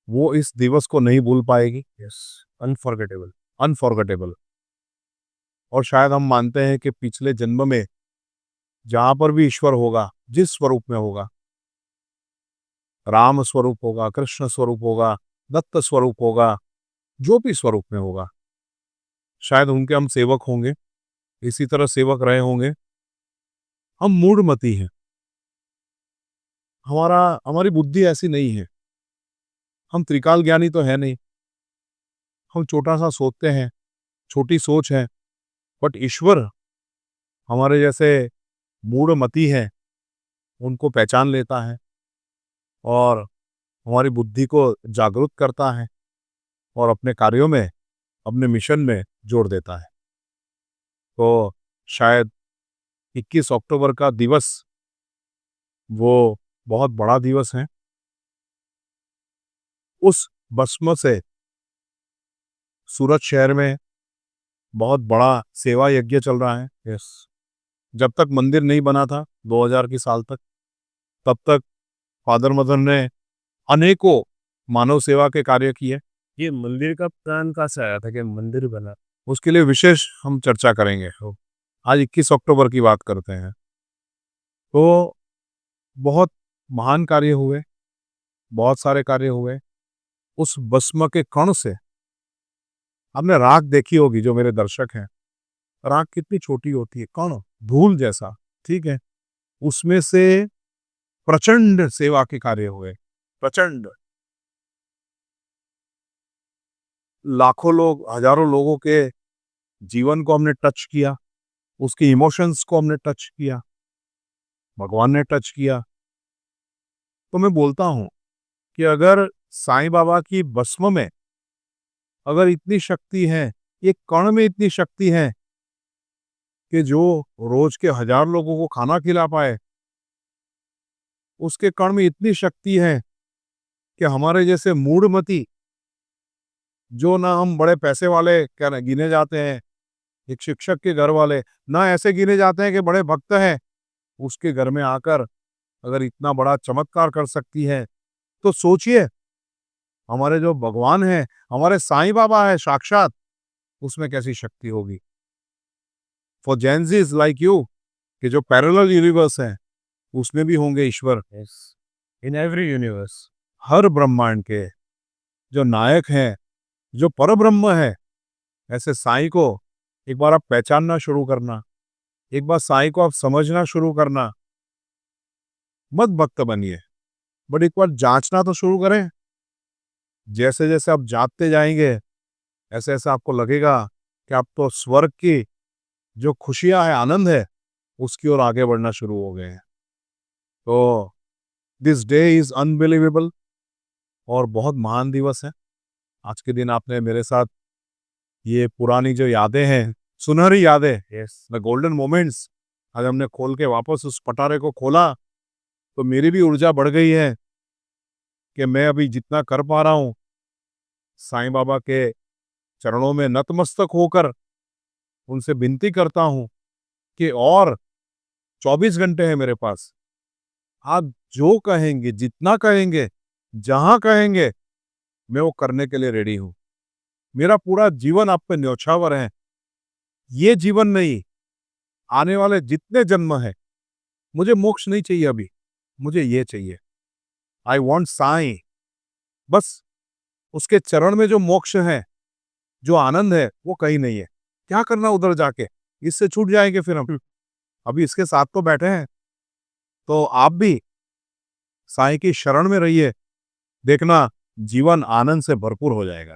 वो इस दिवस को नहीं भूल पाएगी। Yes, unforgettable, unforgettable. और शायद हम मानते हैं कि पिछले जन्म में जहाँ पर भी ईश्वर होगा, जिस स्वरूप में होगा, राम स्वरूप होगा, कृष्ण स्वरूप होगा, दत्त स्वरूप होगा, जो भी स्वरूप में होगा, शायद उनके हम सेवक होंगे, इसी तरह सेवक रहे होंगे। हम मूढ़मती हैं, हमारी बुद्धि ऐसी नहीं है, हम त्रिकाल ज्ञानी तो है नहीं, हम छोटा-सा सोचते हैं, छोटी सोच है, बट ईश्वर हमारे जैसे मूढ़मती हैं, उनको पहचान लेता है और हमारी बुद्धि को जागरूक करता है। और अपने कार्यों में, अपने मिशन में जोड़ देता है। तो शायद 21 अक्टूबर का दिवस वो बहुत बड़ा दिवस है। उस भस्म से सूरत शहर में बहुत बड़ा सेवा यज्ञ चल रहा है। यस, जब तक मंदिर नहीं बना था 2000 की साल तक, तब तक फादर मदर ने अनेकों मानव सेवा के कार्य किए। ये मंदिर का प्लान कहाँ से आया था कि मंदिर बना? उसके लिए विशेष हम चर्चा करेंगे। तो आज 21 अक्टूबर की बात करते हैं। तो बहुत महान कार्य हुए, बहुत सारे कार्य हुए। उस भस्म के कण से आपने राख देखी होगी, जो मेरे दर्शक हैं, राख कितनी छोटी होती है, कण, धूल जैसा, ठीक है। उसमें से प्रचंड सेवा के कार्य हुए, प्रचंड। लाखों लोग, हजारों लोगों के जीवन को हमने टच किया, उसके इमोशंस को हमने टच किया, भगवान ने टच किया। तो मैं बोलता हूं कि अगर साईं बाबा की भस्म में अगर इतनी शक्ति है, एक कण में इतनी शक्ति है कि जो रोज के 1000 लोगों को खाना खिला पाए, उसके कण में इतनी शक्ति है कि हमारे जैसे मूढ़मती, जो ना हम बड़े पैसे वाले क्या गिने जाते हैं, एक शिक्षक के घर वाले ना ऐसे गिने जाते हैं कि बड़े भक्त हैं, उसके घर में आकर अगर इतना बड़ा चमत्कार कर सकती है, तो सोचिए हमारे जो भगवान है, हमारे साईं बाबा है साक्षात, उसमें कैसी शक्ति होगी। फॉर जेंजीज लाइक यू, कि जो पैरेलल यूनिवर्स है, उसमें भी होंगे ईश्वर। Yes, in every universe. हर ब्रह्मांड के जो नायक हैं, जो परब्रह्म है, ऐसे साईं को एक बार आप पहचानना शुरू करना, एक बार साईं को आप समझना शुरू करना। मत भक्त बनिए, बट एक बार जांचना तो शुरू करें। जैसे जैसे आप जागते जाएंगे, ऐसे ऐसे आपको लगेगा कि आप तो स्वर्ग की जो खुशियां है, आनंद है, उसकी ओर आगे बढ़ना शुरू हो गए हैं। तो दिस डे इज अनबिलीवेबल, और बहुत महान दिवस है। आज के दिन आपने मेरे साथ ये पुरानी जो यादें हैं, सुनहरी यादें, यस, द गोल्डन मोमेंट्स, आज हमने खोल के वापस उस पटारे को खोला, तो मेरी भी ऊर्जा बढ़ गई है कि मैं अभी जितना कर पा रहा हूँ, साईं बाबा के चरणों में नतमस्तक होकर उनसे विनती करता हूँ कि और 24 घंटे हैं मेरे पास। आप जो कहेंगे, जितना कहेंगे, जहां कहेंगे, मैं वो करने के लिए रेडी हूं। मेरा पूरा जीवन आप पे न्यौछावर है। ये जीवन नहीं, आने वाले जितने जन्म है, मुझे मोक्ष नहीं चाहिए अभी, मुझे ये चाहिए। I want Sai. बस उसके चरण में जो मोक्ष है, जो आनंद है, वो कहीं नहीं है। क्या करना उधर जाके, इससे छूट जाएंगे फिर हम। अभी इसके साथ तो बैठे हैं। तो आप भी साईं की शरण में रहिए, देखना जीवन आनंद से भरपूर हो जाएगा।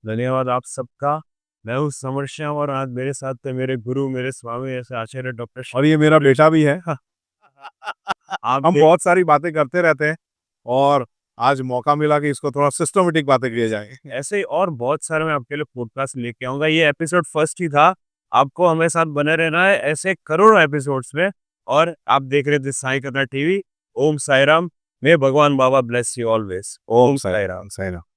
धन्यवाद आप सबका। मैं हूँ समर श्याम और आज मेरे साथ थे मेरे गुरु, मेरे स्वामी ऐसे आचार्य डॉक्टर और ये मेरा बेटा भी है। आप हम बहुत सारी बातें करते रहते हैं, और आज मौका मिला कि इसको थोड़ा सिस्टमेटिक बातें किए जाए। ऐसे ही और बहुत सारे मैं आपके लिए पॉडकास्ट लेके आऊंगा। ये एपिसोड फर्स्ट ही था। आपको हमारे साथ बने रहना है ऐसे करोड़ों एपिसोड्स में। और आप देख रहे थे Sai Katha TV. Om Sai Ram. May Bhagwan Baba bless you always. Om Sai Ram. Sai Ram.